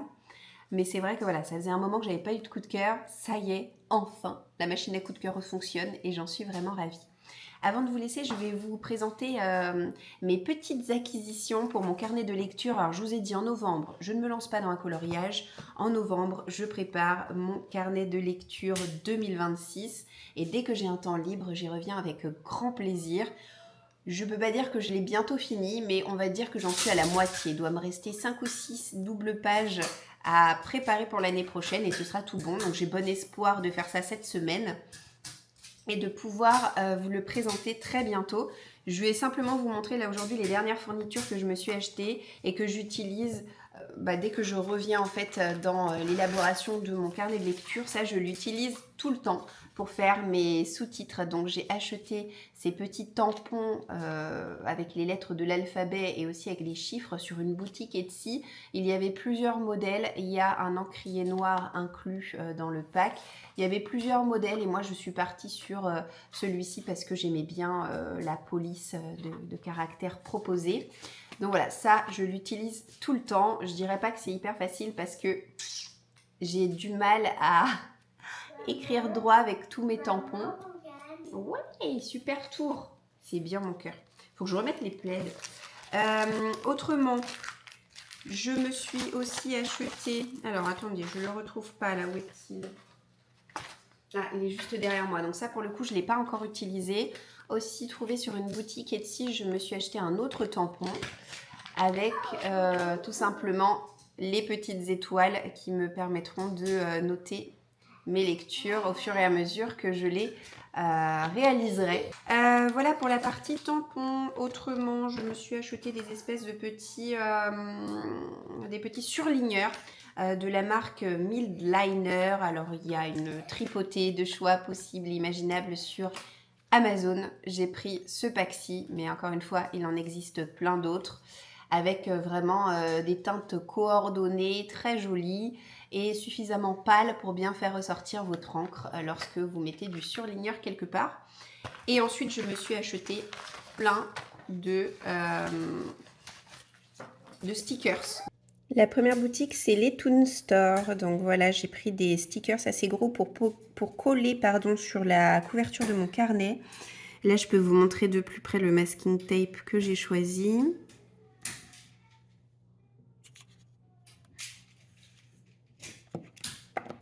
Mais c'est vrai que voilà, ça faisait un moment que j'avais pas eu de coup de cœur. Ça y est, enfin, la machine à coup de cœur fonctionne et j'en suis vraiment ravie. Avant de vous laisser, je vais vous présenter mes petites acquisitions pour mon carnet de lecture. Alors, je vous ai dit en novembre, je ne me lance pas dans un coloriage. En novembre, je prépare mon carnet de lecture 2026. Et dès que j'ai un temps libre, j'y reviens avec grand plaisir. Je ne peux pas dire que je l'ai bientôt fini, mais on va dire que j'en suis à la moitié. Il doit me rester 5 ou 6 doubles pages à préparer pour l'année prochaine et ce sera tout bon. Donc j'ai bon espoir de faire ça cette semaine et de pouvoir vous le présenter très bientôt. Je vais simplement vous montrer là aujourd'hui les dernières fournitures que je me suis achetées et que j'utilise dès que je reviens en fait dans l'élaboration de mon carnet de lecture. Ça, je l'utilise tout le temps pour faire mes sous-titres. Donc j'ai acheté ces petits tampons avec les lettres de l'alphabet et aussi avec les chiffres sur une boutique Etsy. Il y avait plusieurs modèles. Il y a un encrier noir inclus dans le pack. Il y avait plusieurs modèles et moi je suis partie sur celui-ci parce que j'aimais bien la police de caractère proposée. Donc voilà, ça je l'utilise tout le temps. Je dirais pas que c'est hyper facile parce que j'ai du mal à écrire droit avec tous mes tampons. Ouais, super tour. C'est bien mon cœur. Faut que je remette les plaids. Autrement, je me suis aussi acheté... Alors attendez, je le retrouve pas là, où est-il ? Ah, il est juste derrière moi. Donc ça, pour le coup, je ne l'ai pas encore utilisé. Aussi, trouvé sur une boutique Etsy, je me suis acheté un autre tampon avec tout simplement les petites étoiles qui me permettront de noter mes lectures au fur et à mesure que je les réaliserai. Voilà pour la partie tampon. Autrement, je me suis acheté des espèces de petits, des petits surligneurs de la marque Mild Liner. Alors il y a une tripotée de choix possibles, imaginables sur Amazon, j'ai pris ce pack-ci, mais encore une fois, il en existe plein d'autres, avec vraiment des teintes coordonnées, très jolies et suffisamment pâles pour bien faire ressortir votre encre lorsque vous mettez du surligneur quelque part. Et ensuite, je me suis acheté plein de stickers. La première boutique, c'est les Toon Store. Donc voilà, j'ai pris des stickers assez gros pour coller sur la couverture de mon carnet. Là, je peux vous montrer de plus près le masking tape que j'ai choisi.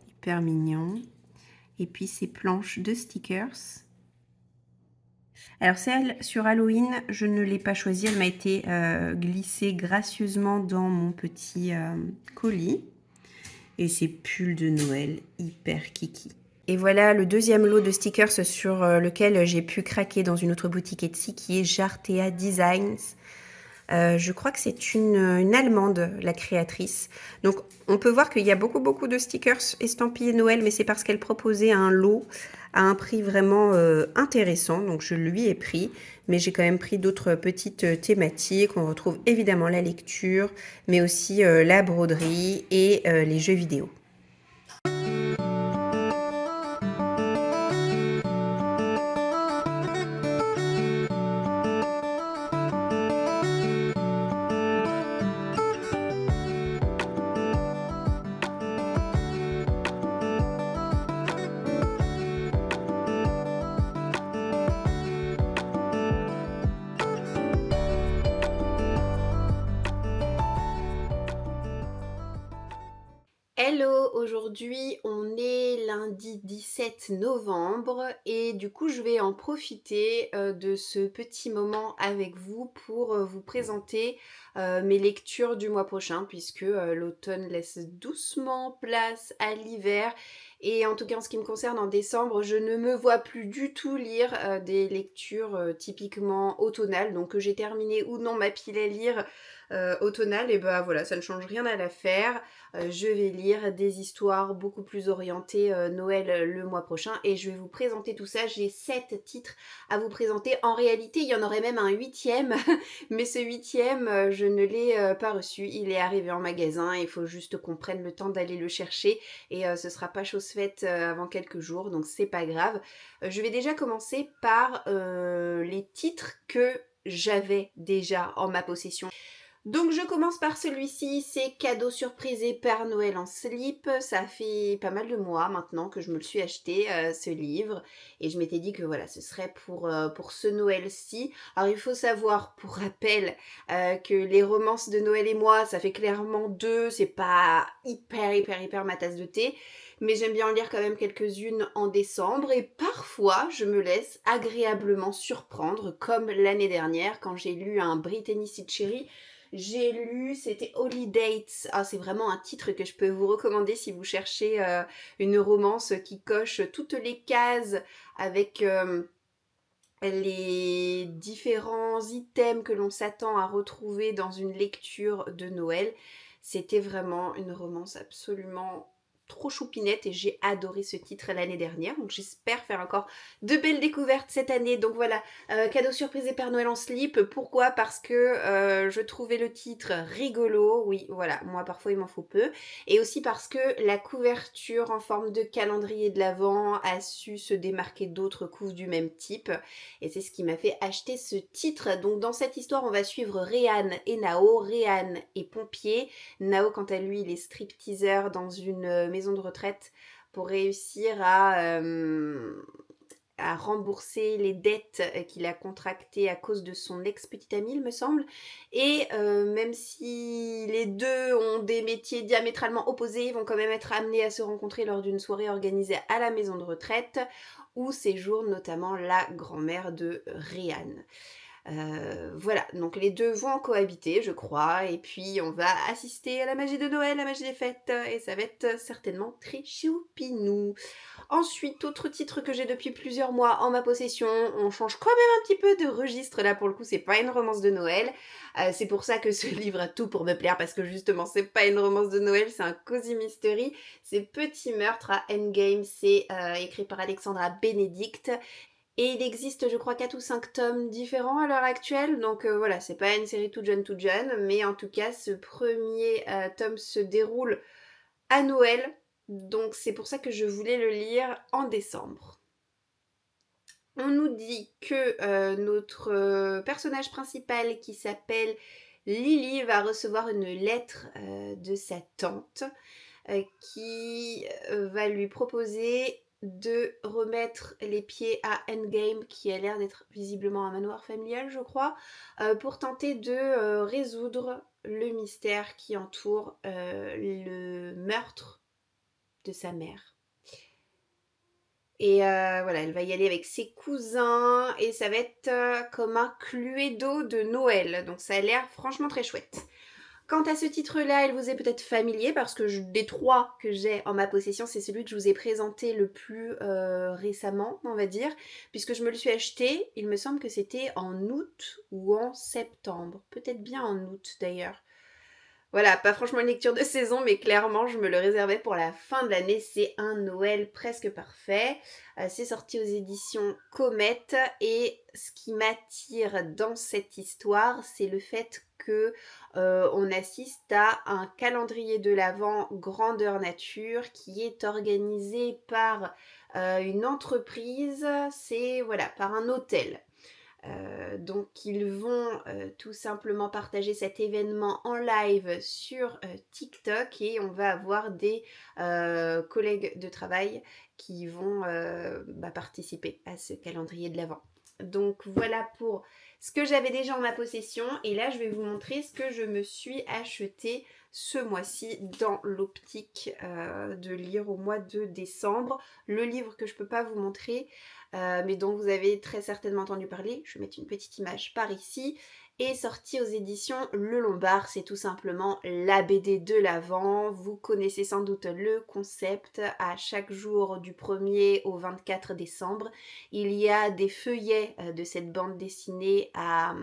Hyper mignon. Et puis ces planches de stickers. Alors celle sur Halloween, je ne l'ai pas choisie. Elle m'a été glissée gracieusement dans mon petit colis. Et ces pulls de Noël hyper kiki. Et voilà le deuxième lot de stickers sur lequel j'ai pu craquer dans une autre boutique Etsy qui est Jartea Designs. Je crois que c'est une Allemande, la créatrice. Donc, on peut voir qu'il y a beaucoup de stickers estampillés Noël, mais c'est parce qu'elle proposait un lot à un prix vraiment intéressant. Donc, je lui ai pris, mais j'ai quand même pris d'autres petites thématiques. On retrouve évidemment la lecture, mais aussi la broderie et les jeux vidéo. Hello, aujourd'hui on est lundi 17 novembre et du coup je vais en profiter de ce petit moment avec vous pour vous présenter mes lectures du mois prochain puisque l'automne laisse doucement place à l'hiver et en tout cas en ce qui me concerne en décembre je ne me vois plus du tout lire des lectures typiquement automnales, donc que j'ai terminé ou non ma pile à lire automnale, et bah voilà, ça ne change rien à l'affaire. Je vais lire des histoires beaucoup plus orientées Noël le mois prochain et je vais vous présenter tout ça. J'ai 7 titres à vous présenter. En réalité, il y en aurait même un 8e, mais ce 8e, je ne l'ai pas reçu. Il est arrivé en magasin, il faut juste qu'on prenne le temps d'aller le chercher et ce sera pas chose faite avant quelques jours, donc c'est pas grave. Je vais déjà commencer par les titres que j'avais déjà en ma possession. Donc je commence par celui-ci, c'est Cadeau surprise et Père Noël en slip. Ça fait pas mal de mois maintenant que je me le suis acheté, ce livre. Et je m'étais dit que voilà, ce serait pour ce Noël-ci. Alors il faut savoir, pour rappel, que les romances de Noël et moi, ça fait clairement 2. C'est pas hyper ma tasse de thé. Mais j'aime bien en lire quand même quelques-unes en décembre. Et parfois, je me laisse agréablement surprendre, comme l'année dernière, quand j'ai lu un Brittany Cherry. J'ai lu, c'était Holidates. Ah, c'est vraiment un titre que je peux vous recommander si vous cherchez une romance qui coche toutes les cases avec les différents items que l'on s'attend à retrouver dans une lecture de Noël. C'était vraiment une romance absolument trop choupinette et j'ai adoré ce titre l'année dernière, donc j'espère faire encore de belles découvertes cette année. Donc voilà, Cadeau surprise et Père Noël en slip. Pourquoi? Parce que je trouvais le titre rigolo. Oui, voilà, moi parfois il m'en faut peu. Et aussi parce que la couverture en forme de calendrier de l'Avent a su se démarquer d'autres couves du même type. Et c'est ce qui m'a fait acheter ce titre. Donc dans cette histoire, on va suivre Réan et Nao. Réan est pompier. Nao, quant à lui, il est stripteaseur dans une maison de retraite pour réussir à rembourser les dettes qu'il a contractées à cause de son ex-petite amie, il me semble. Et même si les deux ont des métiers diamétralement opposés, ils vont quand même être amenés à se rencontrer lors d'une soirée organisée à la maison de retraite où séjourne notamment la grand-mère de Réan. Voilà, donc les deux vont cohabiter, je crois, et puis on va assister à la magie de Noël, la magie des fêtes, et ça va être certainement très choupinou. Ensuite, autre titre que j'ai depuis plusieurs mois en ma possession, on change quand même un petit peu de registre, là pour le coup c'est pas une romance de Noël, c'est pour ça que ce livre a tout pour me plaire, parce que justement c'est pas une romance de Noël, c'est un cozy mystery, c'est Petit meurtre à Endgame, c'est écrit par Alexandra Benedict. Et il existe, je crois, 4 ou 5 tomes différents à l'heure actuelle. Donc voilà, c'est pas une série toute jeune. Mais en tout cas, ce premier tome se déroule à Noël. Donc c'est pour ça que je voulais le lire en décembre. On nous dit que notre personnage principal qui s'appelle Lily va recevoir une lettre de sa tante qui va lui proposer de remettre les pieds à Endgame, qui a l'air d'être visiblement un manoir familial, je crois, pour tenter de résoudre le mystère qui entoure le meurtre de sa mère. Et voilà, elle va y aller avec ses cousins et ça va être comme un Cluedo de Noël. Donc ça a l'air franchement très chouette. Quant à ce titre-là, il vous est peut-être familier parce que des 3 que j'ai en ma possession, c'est celui que je vous ai présenté le plus récemment, on va dire, puisque je me le suis acheté, il me semble que c'était en août ou en septembre, peut-être bien en août d'ailleurs. Voilà, pas franchement une lecture de saison, mais clairement, je me le réservais pour la fin de l'année. C'est un Noël presque parfait. C'est sorti aux éditions Comet. Et ce qui m'attire dans cette histoire, c'est le fait que on assiste à un calendrier de l'Avent grandeur nature qui est organisé par une entreprise. C'est voilà, par un hôtel. Donc ils vont tout simplement partager cet événement en live sur TikTok et on va avoir des collègues de travail qui vont participer à ce calendrier de l'Avent. Donc voilà pour ce que j'avais déjà en ma possession et là je vais vous montrer ce que je me suis acheté ce mois-ci dans l'optique de lire au mois de décembre. Le livre que je ne peux pas vous montrer mais dont vous avez très certainement entendu parler, je vais mettre une petite image par ici, est sorti aux éditions Le Lombard. C'est tout simplement la BD de l'Avent. Vous connaissez sans doute le concept. À chaque jour du 1er au 24 décembre, il y a des feuillets de cette bande dessinée à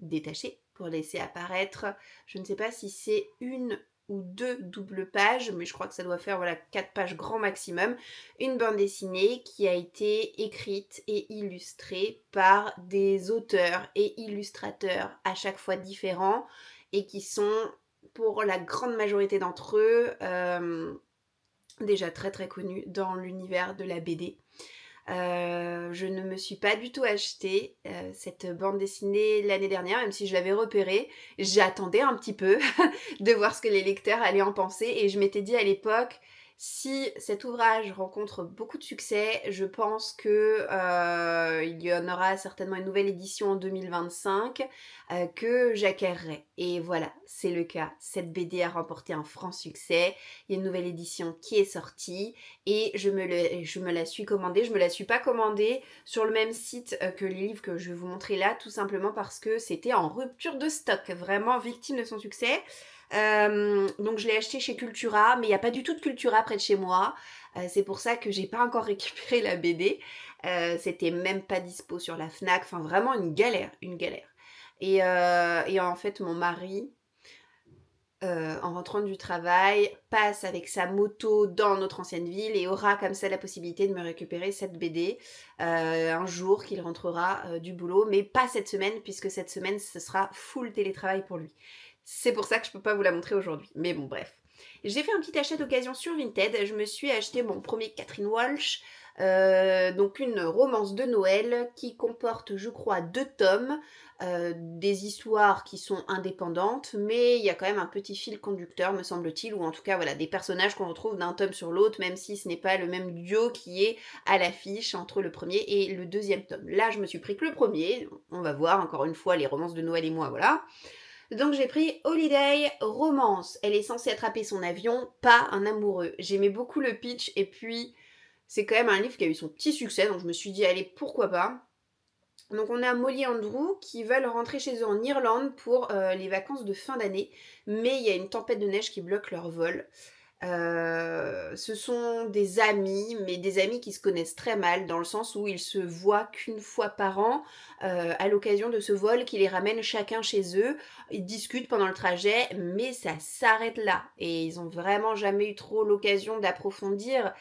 détacher pour laisser apparaître. Je ne sais pas si c'est une ou 2 doubles pages, mais je crois que ça doit faire voilà 4 pages grand maximum. Une bande dessinée qui a été écrite et illustrée par des auteurs et illustrateurs à chaque fois différents et qui sont pour la grande majorité d'entre eux déjà très très connus dans l'univers de la BD. Je ne me suis pas du tout acheté cette bande dessinée l'année dernière, même si je l'avais repérée. J'attendais un petit peu de voir ce que les lecteurs allaient en penser et je m'étais dit à l'époque, si cet ouvrage rencontre beaucoup de succès, je pense que il y en aura certainement une nouvelle édition en 2025 que j'acquerrai. Et voilà, c'est le cas. Cette BD a remporté un franc succès. Il y a une nouvelle édition qui est sortie et je me la suis commandée. Je me la suis pas commandée sur le même site que les livres que je vais vous montrer là, tout simplement parce que c'était en rupture de stock, vraiment victime de son succès. Donc je l'ai acheté chez Cultura, mais il n'y a pas du tout de Cultura près de chez moi. C'est pour ça que j'ai pas encore récupéré la BD. C'était même pas dispo sur la Fnac. Enfin vraiment une galère, une galère. Et en fait mon mari, en rentrant du travail, passe avec sa moto dans notre ancienne ville et aura comme ça la possibilité de me récupérer cette BD un jour qu'il rentrera du boulot, mais pas cette semaine puisque cette semaine ce sera full télétravail pour lui. C'est pour ça que je peux pas vous la montrer aujourd'hui. Mais bon, bref. J'ai fait un petit achat d'occasion sur Vinted. Je me suis acheté mon premier Catherine Walsh, donc une romance de Noël qui comporte, je crois, 2 tomes, des histoires qui sont indépendantes, mais il y a quand même un petit fil conducteur, me semble-t-il, ou en tout cas, voilà, des personnages qu'on retrouve d'un tome sur l'autre, même si ce n'est pas le même duo qui est à l'affiche entre le premier et le deuxième tome. Là, je me suis pris que le premier. On va voir, encore une fois, les romances de Noël et moi, voilà. Donc j'ai pris Holiday Romance. Elle est censée attraper son avion, pas un amoureux. J'aimais beaucoup le pitch et puis c'est quand même un livre qui a eu son petit succès, donc je me suis dit allez pourquoi pas. Donc on a Molly et Andrew qui veulent rentrer chez eux en Irlande pour les vacances de fin d'année, mais il y a une tempête de neige qui bloque leur vol. Ce sont des amis, mais des amis qui se connaissent très mal, dans le sens où ils se voient qu'une fois par an, à l'occasion de ce vol qui les ramène chacun chez eux. Ils discutent pendant le trajet, mais ça s'arrête là et ils ont vraiment jamais eu trop l'occasion d'approfondir,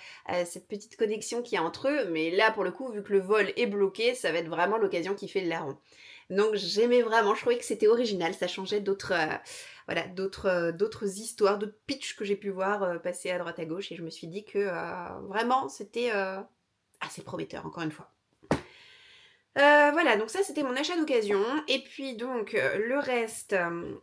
cette petite connexion qu'il y a entre eux. Mais là, pour le coup, vu que le vol est bloqué, ça va être vraiment l'occasion qui fait le larron. Donc j'aimais vraiment, je trouvais que c'était original, ça changeait d'autres, voilà, d'autres histoires, d'autres pitchs que j'ai pu voir passer à droite à gauche et je me suis dit que vraiment c'était assez prometteur encore une fois. Voilà, donc ça c'était mon achat d'occasion. Et puis donc le reste,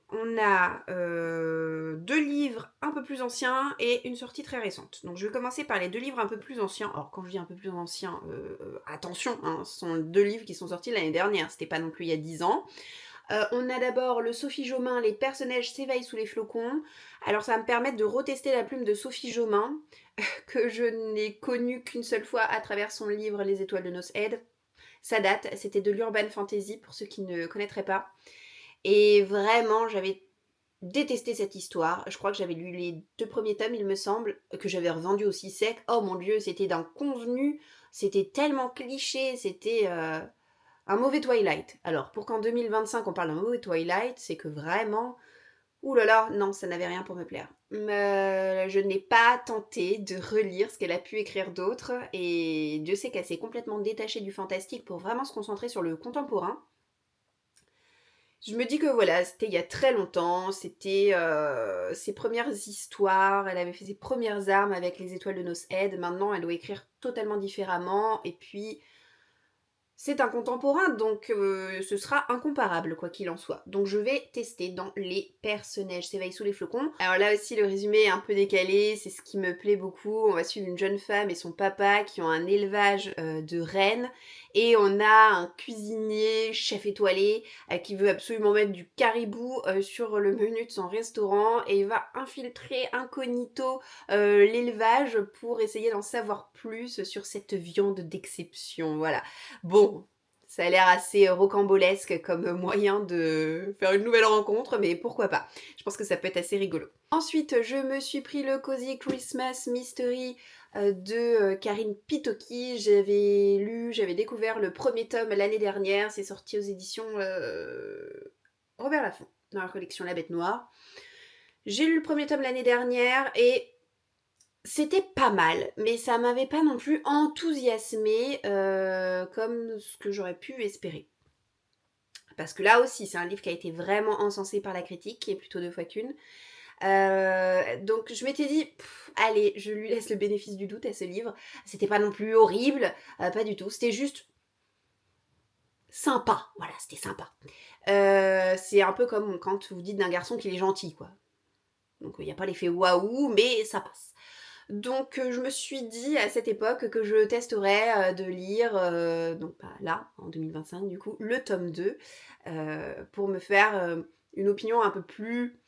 on a 2 livres un peu plus anciens et une sortie très récente. Donc je vais commencer par les 2 livres un peu plus anciens. Alors quand je dis un peu plus anciens, attention, hein, ce sont 2 livres qui sont sortis l'année dernière, c'était pas non plus il y a 10 ans. On a d'abord le Sophie Jomain, Les personnages s'éveillent sous les flocons. Alors ça va me permettre de retester la plume de Sophie Jomain, que je n'ai connue qu'une seule fois à travers son livre Les étoiles de Nos Head. Ça date, c'était de l'urban fantasy pour ceux qui ne connaîtraient pas. Et vraiment, j'avais détesté cette histoire. Je crois que j'avais lu les 2 premiers tomes, il me semble, que j'avais revendu aussi sec. Oh mon dieu, c'était d'un convenu, c'était tellement cliché, c'était un mauvais Twilight. Alors, pour qu'en 2025 on parle d'un mauvais Twilight, c'est que vraiment, ouh là là, non, ça n'avait rien pour me plaire. Je n'ai pas tenté de relire ce qu'elle a pu écrire d'autre, et Dieu sait qu'elle s'est complètement détachée du fantastique pour vraiment se concentrer sur le contemporain. Je me dis que voilà, c'était il y a très longtemps, c'était ses premières histoires, elle avait fait ses premières armes avec les étoiles de Nos Head, maintenant elle doit écrire totalement différemment, et puis c'est un contemporain, donc ce sera incomparable, quoi qu'il en soit. Donc je vais tester dans Les personnages s'éveillent sous les flocons. Alors là aussi, le résumé est un peu décalé, c'est ce qui me plaît beaucoup. On va suivre une jeune femme et son papa qui ont un élevage de rennes. Et on a un cuisinier, chef étoilé, qui veut absolument mettre du caribou sur le menu de son restaurant. Et il va infiltrer incognito l'élevage pour essayer d'en savoir plus sur cette viande d'exception. Voilà. Bon, ça a l'air assez rocambolesque comme moyen de faire une nouvelle rencontre, mais pourquoi pas. Je pense que ça peut être assez rigolo. Ensuite, je me suis pris le Cozy Christmas Mystery de Karine Pitoki. J'avais découvert le premier tome l'année dernière. C'est sorti aux éditions Robert Laffont, dans la collection La Bête Noire. J'ai lu le premier tome l'année dernière et c'était pas mal, mais ça m'avait pas non plus enthousiasmée comme ce que j'aurais pu espérer. Parce que là aussi, c'est un livre qui a été vraiment encensé par la critique, qui est plutôt 2 fois qu'une. Donc je m'étais dit, allez, je lui laisse le bénéfice du doute à ce livre. C'était pas non plus horrible, pas du tout. C'était juste sympa. Voilà, c'était sympa. C'est un peu comme quand vous dites d'un garçon qu'il est gentil, quoi. Donc il n'y a pas l'effet waouh, mais ça passe. Donc je me suis dit à cette époque que je testerais de lire, donc pas là, en 2025 du coup, le tome 2, pour me faire une opinion un peu plus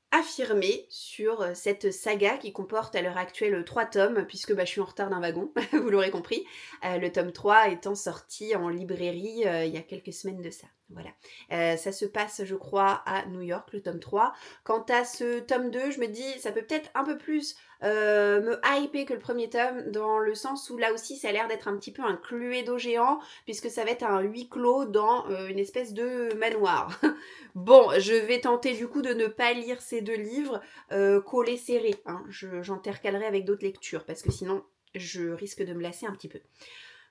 affirmée sur cette saga qui comporte à l'heure actuelle 3 tomes, puisque je suis en retard d'un wagon, vous l'aurez compris, le tome 3 étant sorti en librairie il y a quelques semaines de ça. Voilà. Ça se passe, je crois, à New York, le tome 3. Quant à ce tome 2, je me dis, ça peut peut-être un peu plus me hyper que le premier tome, dans le sens où là aussi, ça a l'air d'être un petit peu un Cluedo géant, puisque ça va être un huis clos dans une espèce de manoir. Bon, je vais tenter du coup de ne pas lire ces 2 livres collés serrés. Hein. J'intercalerai avec d'autres lectures, parce que sinon, je risque de me lasser un petit peu.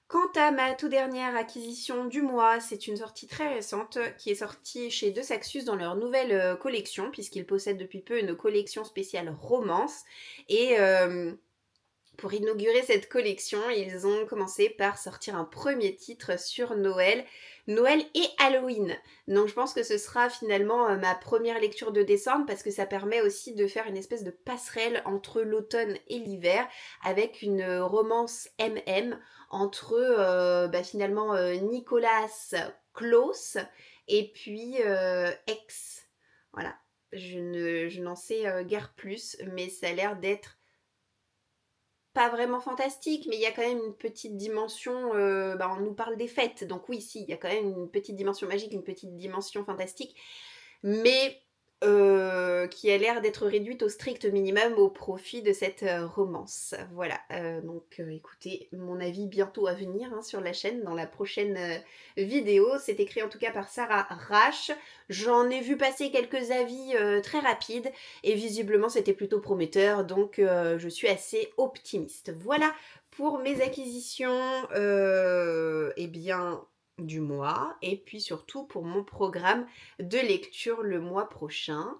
Quant à ma toute dernière acquisition du mois, c'est une sortie très récente qui est sortie chez De Saxus dans leur nouvelle collection, puisqu'ils possèdent depuis peu une collection spéciale romance. Et pour inaugurer cette collection, ils ont commencé par sortir un premier titre sur Noël et Halloween. Donc je pense que ce sera finalement ma première lecture de décembre, parce que ça permet aussi de faire une espèce de passerelle entre l'automne et l'hiver, avec une romance MM entre finalement Nicolas Klaus et puis X. Voilà. Je n'en sais guère plus, mais ça a l'air d'être pas vraiment fantastique, mais il y a quand même une petite dimension, on nous parle des fêtes, donc oui, si, il y a quand même une petite dimension magique, une petite dimension fantastique, mais qui a l'air d'être réduite au strict minimum au profit de cette romance. Voilà, donc écoutez, mon avis bientôt à venir hein, sur la chaîne, dans la prochaine vidéo. C'est écrit en tout cas par Sarah Rash. J'en ai vu passer quelques avis très rapides et visiblement c'était plutôt prometteur, donc je suis assez optimiste. Voilà pour mes acquisitions, eh bien, du mois, et puis surtout pour mon programme de lecture le mois prochain.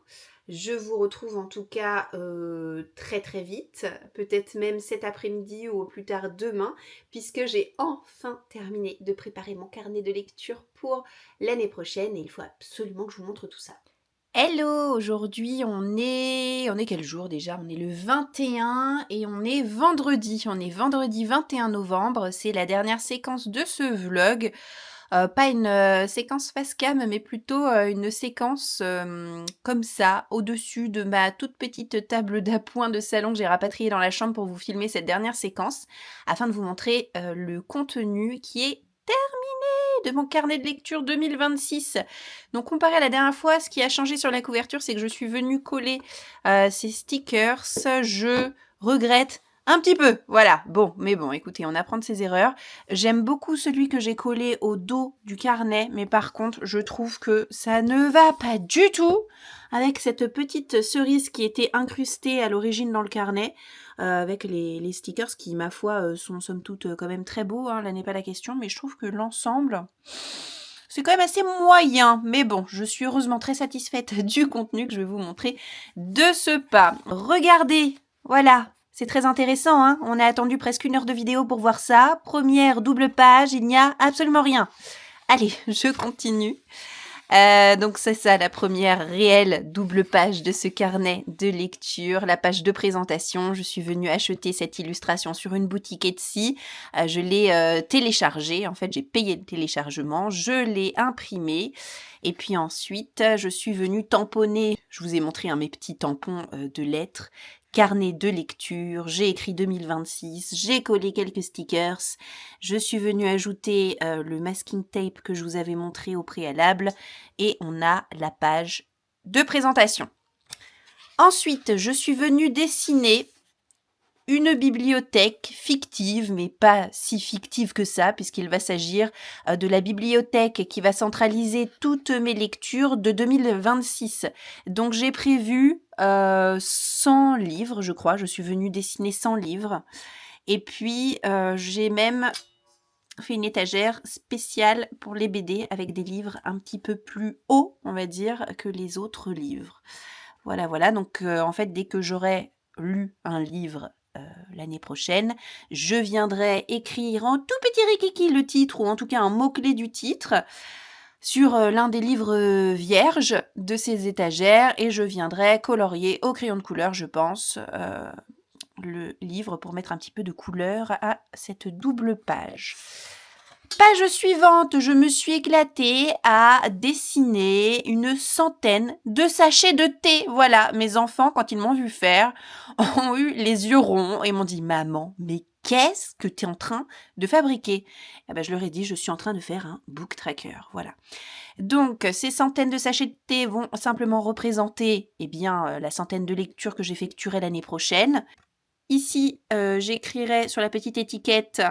Je vous retrouve en tout cas très très vite, peut-être même cet après-midi ou au plus tard demain, puisque j'ai enfin terminé de préparer mon carnet de lecture pour l'année prochaine et il faut absolument que je vous montre tout ça. Hello, aujourd'hui on est quel jour déjà? On est le 21 et on est vendredi. On est vendredi 21 novembre, c'est la dernière séquence de ce vlog. Pas une séquence face cam, mais plutôt une séquence comme ça, au-dessus de ma toute petite table d'appoint de salon que j'ai rapatriée dans la chambre pour vous filmer cette dernière séquence, afin de vous montrer le contenu qui est de mon carnet de lecture 2026. Donc comparé à la dernière fois, ce qui a changé sur la couverture, c'est que je suis venue coller ces stickers. Je regrette un petit peu, voilà. Bon, mais bon, écoutez, on apprend de ses erreurs. J'aime beaucoup celui que j'ai collé au dos du carnet, mais par contre, je trouve que ça ne va pas du tout avec cette petite cerise qui était incrustée à l'origine dans le carnet, avec les stickers qui, ma foi, sont somme toute quand même très beaux, hein, là n'est pas la question, mais je trouve que l'ensemble, c'est quand même assez moyen. Mais bon, je suis heureusement très satisfaite du contenu que je vais vous montrer de ce pas. Regardez, voilà. C'est très intéressant, hein. On a attendu presque 1 heure de vidéo pour voir ça. Première double page, il n'y a absolument rien. Allez, je continue. Donc c'est ça la première réelle double page de ce carnet de lecture, la page de présentation. Je suis venue acheter cette illustration sur une boutique Etsy. Je l'ai téléchargée, en fait j'ai payé le téléchargement, je l'ai imprimée. Et puis ensuite, je suis venue tamponner, je vous ai montré mes petits tampons de lettres, carnet de lecture, j'ai écrit 2026, j'ai collé quelques stickers, je suis venue ajouter le masking tape que je vous avais montré au préalable et on a la page de présentation. Ensuite, je suis venue dessiner une bibliothèque fictive, mais pas si fictive que ça, puisqu'il va s'agir de la bibliothèque qui va centraliser toutes mes lectures de 2026. Donc j'ai prévu 100 livres, je crois. Je suis venue dessiner 100 livres. Et puis j'ai même fait une étagère spéciale pour les BD avec des livres un petit peu plus hauts, on va dire, que les autres livres. Voilà, voilà. Donc en fait, dès que j'aurai lu un livre l'année prochaine, je viendrai écrire en tout petit rikiki le titre, ou en tout cas un mot-clé du titre, sur l'un des livres vierges de ces étagères, et je viendrai colorier au crayon de couleur, je pense, le livre pour mettre un petit peu de couleur à cette double page. Page suivante, je me suis éclatée à dessiner une centaine de sachets de thé. Voilà, mes enfants, quand ils m'ont vu faire, ont eu les yeux ronds et m'ont dit « Maman, mais qu'est-ce que tu es en train de fabriquer ?» Eh ben, je leur ai dit « Je suis en train de faire un book tracker. » Voilà. Donc, ces centaines de sachets de thé vont simplement représenter la centaine de lectures que j'effectuerai l'année prochaine. Ici, j'écrirai sur la petite étiquette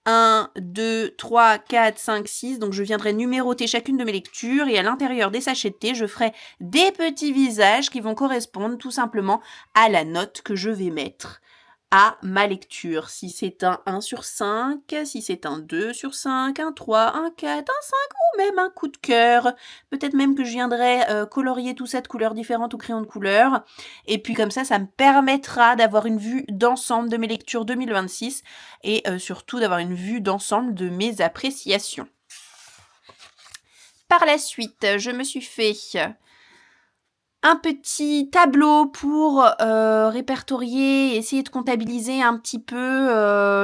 1, 2, 3, 4, 5, 6. Donc, je viendrai numéroter chacune de mes lectures et à l'intérieur des sachets de thé, je ferai des petits visages qui vont correspondre tout simplement à la note que je vais mettre à ma lecture. Si c'est un 1 sur 5, si c'est un 2 sur 5, un 3, un 4, un 5 ou même un coup de cœur. Peut-être même que je viendrai colorier tout ça de couleurs différentes au crayon de couleur. Et puis comme ça me permettra d'avoir une vue d'ensemble de mes lectures 2026 et surtout d'avoir une vue d'ensemble de mes appréciations. Par la suite, je me suis fait un petit tableau pour répertorier, essayer de comptabiliser un petit peu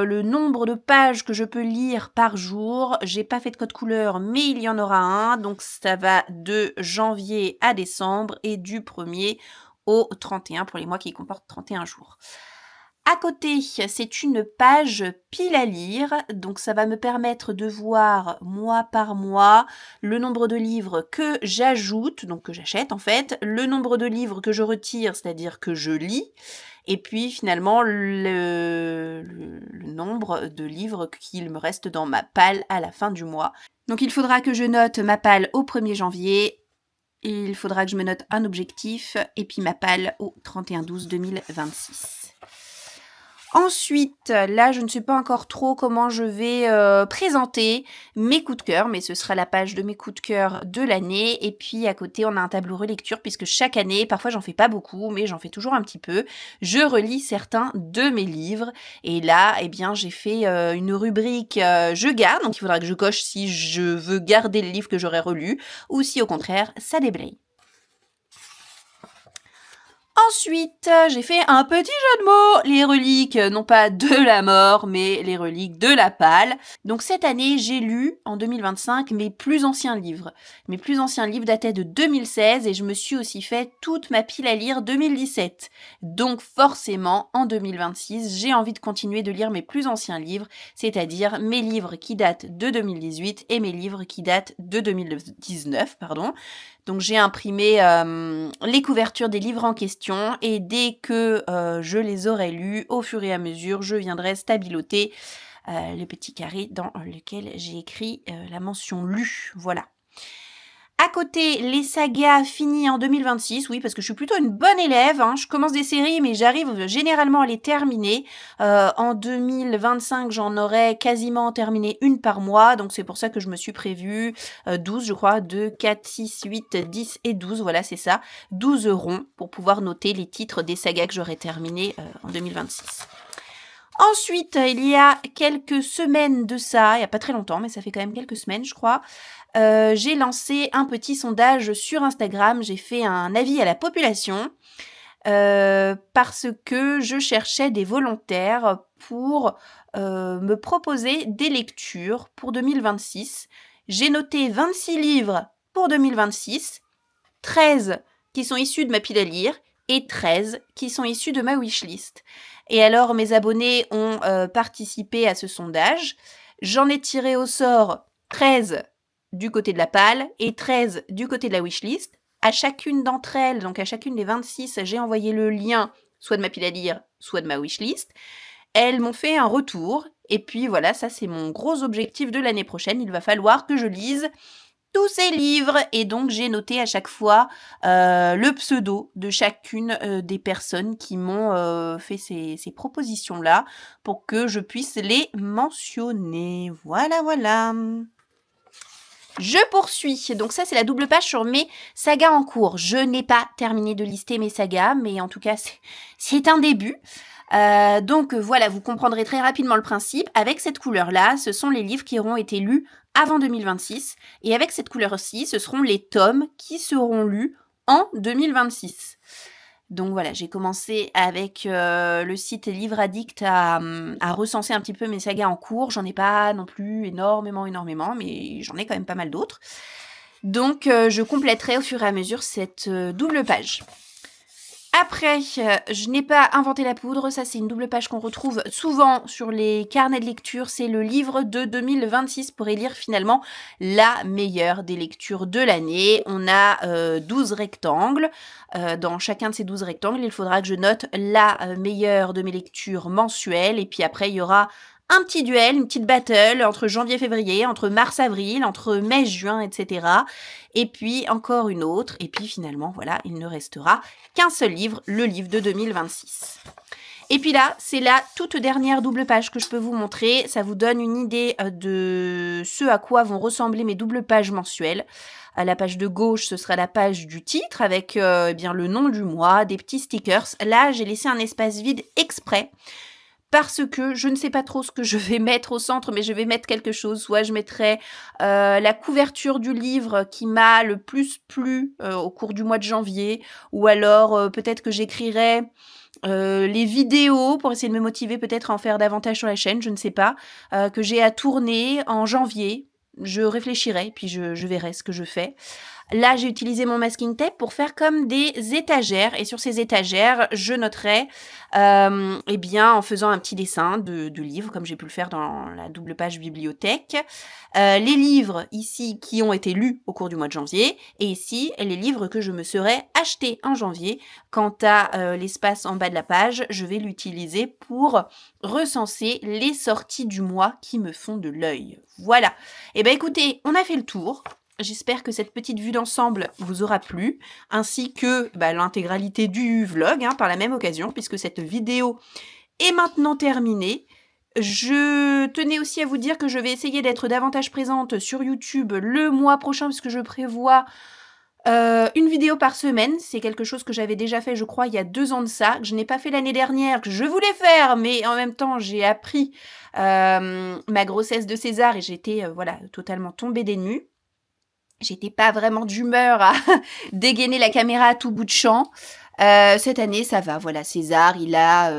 le nombre de pages que je peux lire par jour. J'ai pas fait de code couleur, mais il y en aura un. Donc ça va de janvier à décembre et du 1er au 31 pour les mois qui comportent 31 jours. À côté, c'est une page pile à lire, donc ça va me permettre de voir mois par mois le nombre de livres que j'ajoute, donc que j'achète en fait, le nombre de livres que je retire, c'est-à-dire que je lis, et puis finalement le nombre de livres qu'il me reste dans ma palle à la fin du mois. Donc il faudra que je note ma palle au 1er janvier, il faudra que je me note un objectif, et puis ma palle au 31/12/2026. Ensuite, là, je ne sais pas encore trop comment je vais présenter mes coups de cœur, mais ce sera la page de mes coups de cœur de l'année. Et puis à côté, on a un tableau relecture, puisque chaque année, parfois j'en fais pas beaucoup, mais j'en fais toujours un petit peu, je relis certains de mes livres. Et là, eh bien, j'ai fait une rubrique je garde, donc il faudra que je coche si je veux garder les livres que j'aurais relus, ou si au contraire, ça déblaye. Ensuite, j'ai fait un petit jeu de mots, les reliques, non pas de la mort, mais les reliques de la palle. Donc cette année, j'ai lu, en 2025, mes plus anciens livres. Mes plus anciens livres dataient de 2016 et je me suis aussi fait toute ma pile à lire 2017. Donc forcément, en 2026, j'ai envie de continuer de lire mes plus anciens livres, c'est-à-dire mes livres qui datent de 2018 et mes livres qui datent de 2019, pardon. Donc j'ai imprimé les couvertures des livres en question et dès que je les aurai lus, au fur et à mesure, je viendrai stabiloter le petit carré dans lequel j'ai écrit la mention lu. Voilà. À côté, les sagas finies en 2026, oui, parce que je suis plutôt une bonne élève. Je commence des séries, mais j'arrive généralement à les terminer. En 2025, j'en aurai quasiment terminé une par mois, donc c'est pour ça que je me suis prévu 12, je crois, 2, 4, 6, 8, 10 et 12, voilà, c'est ça. 12 ronds pour pouvoir noter les titres des sagas que j'aurai terminés en 2026. Ensuite, il y a quelques semaines de ça, il n'y a pas très longtemps, mais ça fait quand même quelques semaines, je crois, j'ai lancé un petit sondage sur Instagram. J'ai fait un avis à la population parce que je cherchais des volontaires pour me proposer des lectures pour 2026. J'ai noté 26 livres pour 2026, 13 qui sont issus de ma pile à lire et 13 qui sont issus de ma wishlist. Et alors, mes abonnés ont participé à ce sondage. J'en ai tiré au sort 13 du côté de la palle et 13 du côté de la wishlist. À chacune d'entre elles, donc à chacune des 26, j'ai envoyé le lien soit de ma pile à lire, soit de ma wishlist. Elles m'ont fait un retour. Et puis voilà, ça c'est mon gros objectif de l'année prochaine. Il va falloir que je lise tous ces livres et donc j'ai noté à chaque fois le pseudo de chacune des personnes qui m'ont fait ces propositions-là pour que je puisse les mentionner. Voilà. Je poursuis. Donc ça, c'est la double page sur mes sagas en cours. Je n'ai pas terminé de lister mes sagas, mais en tout cas, c'est un début. Donc voilà, vous comprendrez très rapidement le principe. Avec cette couleur-là, ce sont les livres qui auront été lus avant 2026. Et avec cette couleur-ci, ce seront les tomes qui seront lus en 2026. Donc voilà, j'ai commencé avec le site Livre Addict à recenser un petit peu mes sagas en cours. J'en ai pas non plus énormément, mais j'en ai quand même pas mal d'autres. Donc je compléterai au fur et à mesure cette double page. Après, je n'ai pas inventé la poudre, ça c'est une double page qu'on retrouve souvent sur les carnets de lecture, c'est le livre de 2026 pour élire finalement la meilleure des lectures de l'année. On a 12 rectangles, dans chacun de ces 12 rectangles, il faudra que je note la meilleure de mes lectures mensuelles et puis après il y aura un petit duel, une petite battle entre janvier-février, entre mars-avril, entre mai-juin, etc. Et puis encore une autre. Et puis finalement, voilà, il ne restera qu'un seul livre, le livre de 2026. Et puis là, c'est la toute dernière double page que je peux vous montrer. Ça vous donne une idée de ce à quoi vont ressembler mes doubles pages mensuelles. À la page de gauche, ce sera la page du titre avec bien le nom du mois, des petits stickers. Là, j'ai laissé un espace vide exprès parce que je ne sais pas trop ce que je vais mettre au centre, mais je vais mettre quelque chose. Soit je mettrai la couverture du livre qui m'a le plus plu au cours du mois de janvier, ou alors peut-être que j'écrirai les vidéos pour essayer de me motiver peut-être à en faire davantage sur la chaîne, je ne sais pas, que j'ai à tourner en janvier. Je réfléchirai, puis je verrai ce que je fais. Là, j'ai utilisé mon masking tape pour faire comme des étagères et sur ces étagères, je noterai, eh bien, en faisant un petit dessin de livres comme j'ai pu le faire dans la double page bibliothèque, les livres ici qui ont été lus au cours du mois de janvier et ici les livres que je me serais achetés en janvier. Quant à, l'espace en bas de la page, je vais l'utiliser pour recenser les sorties du mois qui me font de l'œil. Voilà. Eh ben, écoutez, on a fait le tour. J'espère que cette petite vue d'ensemble vous aura plu, ainsi que l'intégralité du vlog par la même occasion, puisque cette vidéo est maintenant terminée. Je tenais aussi à vous dire que je vais essayer d'être davantage présente sur YouTube le mois prochain, puisque je prévois une vidéo par semaine. C'est quelque chose que j'avais déjà fait, je crois, il y a 2 ans de ça, que je n'ai pas fait l'année dernière, que je voulais faire, mais en même temps, j'ai appris ma grossesse de César et j'étais totalement tombée des nues. J'étais pas vraiment d'humeur à dégainer la caméra à tout bout de champ. Cette année, ça va. Voilà, César, il a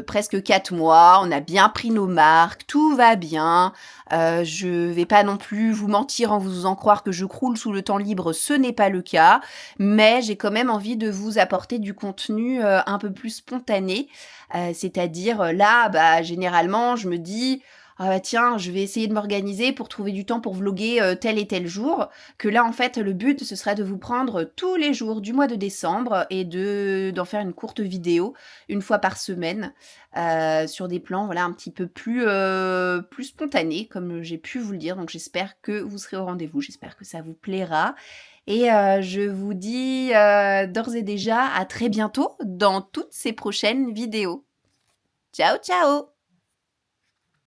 presque 4 mois. On a bien pris nos marques. Tout va bien. Je vais pas non plus vous mentir en vous faisant croire que je croule sous le temps libre. Ce n'est pas le cas. Mais j'ai quand même envie de vous apporter du contenu un peu plus spontané. C'est-à-dire, là, généralement, je me dis... Ah bah tiens, je vais essayer de m'organiser pour trouver du temps pour vlogger tel et tel jour. Que là, en fait, le but, ce sera de vous prendre tous les jours du mois de décembre et d'en faire une courte vidéo, une fois par semaine, sur des plans, voilà, un petit peu plus spontanés, comme j'ai pu vous le dire. Donc j'espère que vous serez au rendez-vous, j'espère que ça vous plaira. Et je vous dis d'ores et déjà à très bientôt dans toutes ces prochaines vidéos. Ciao, ciao!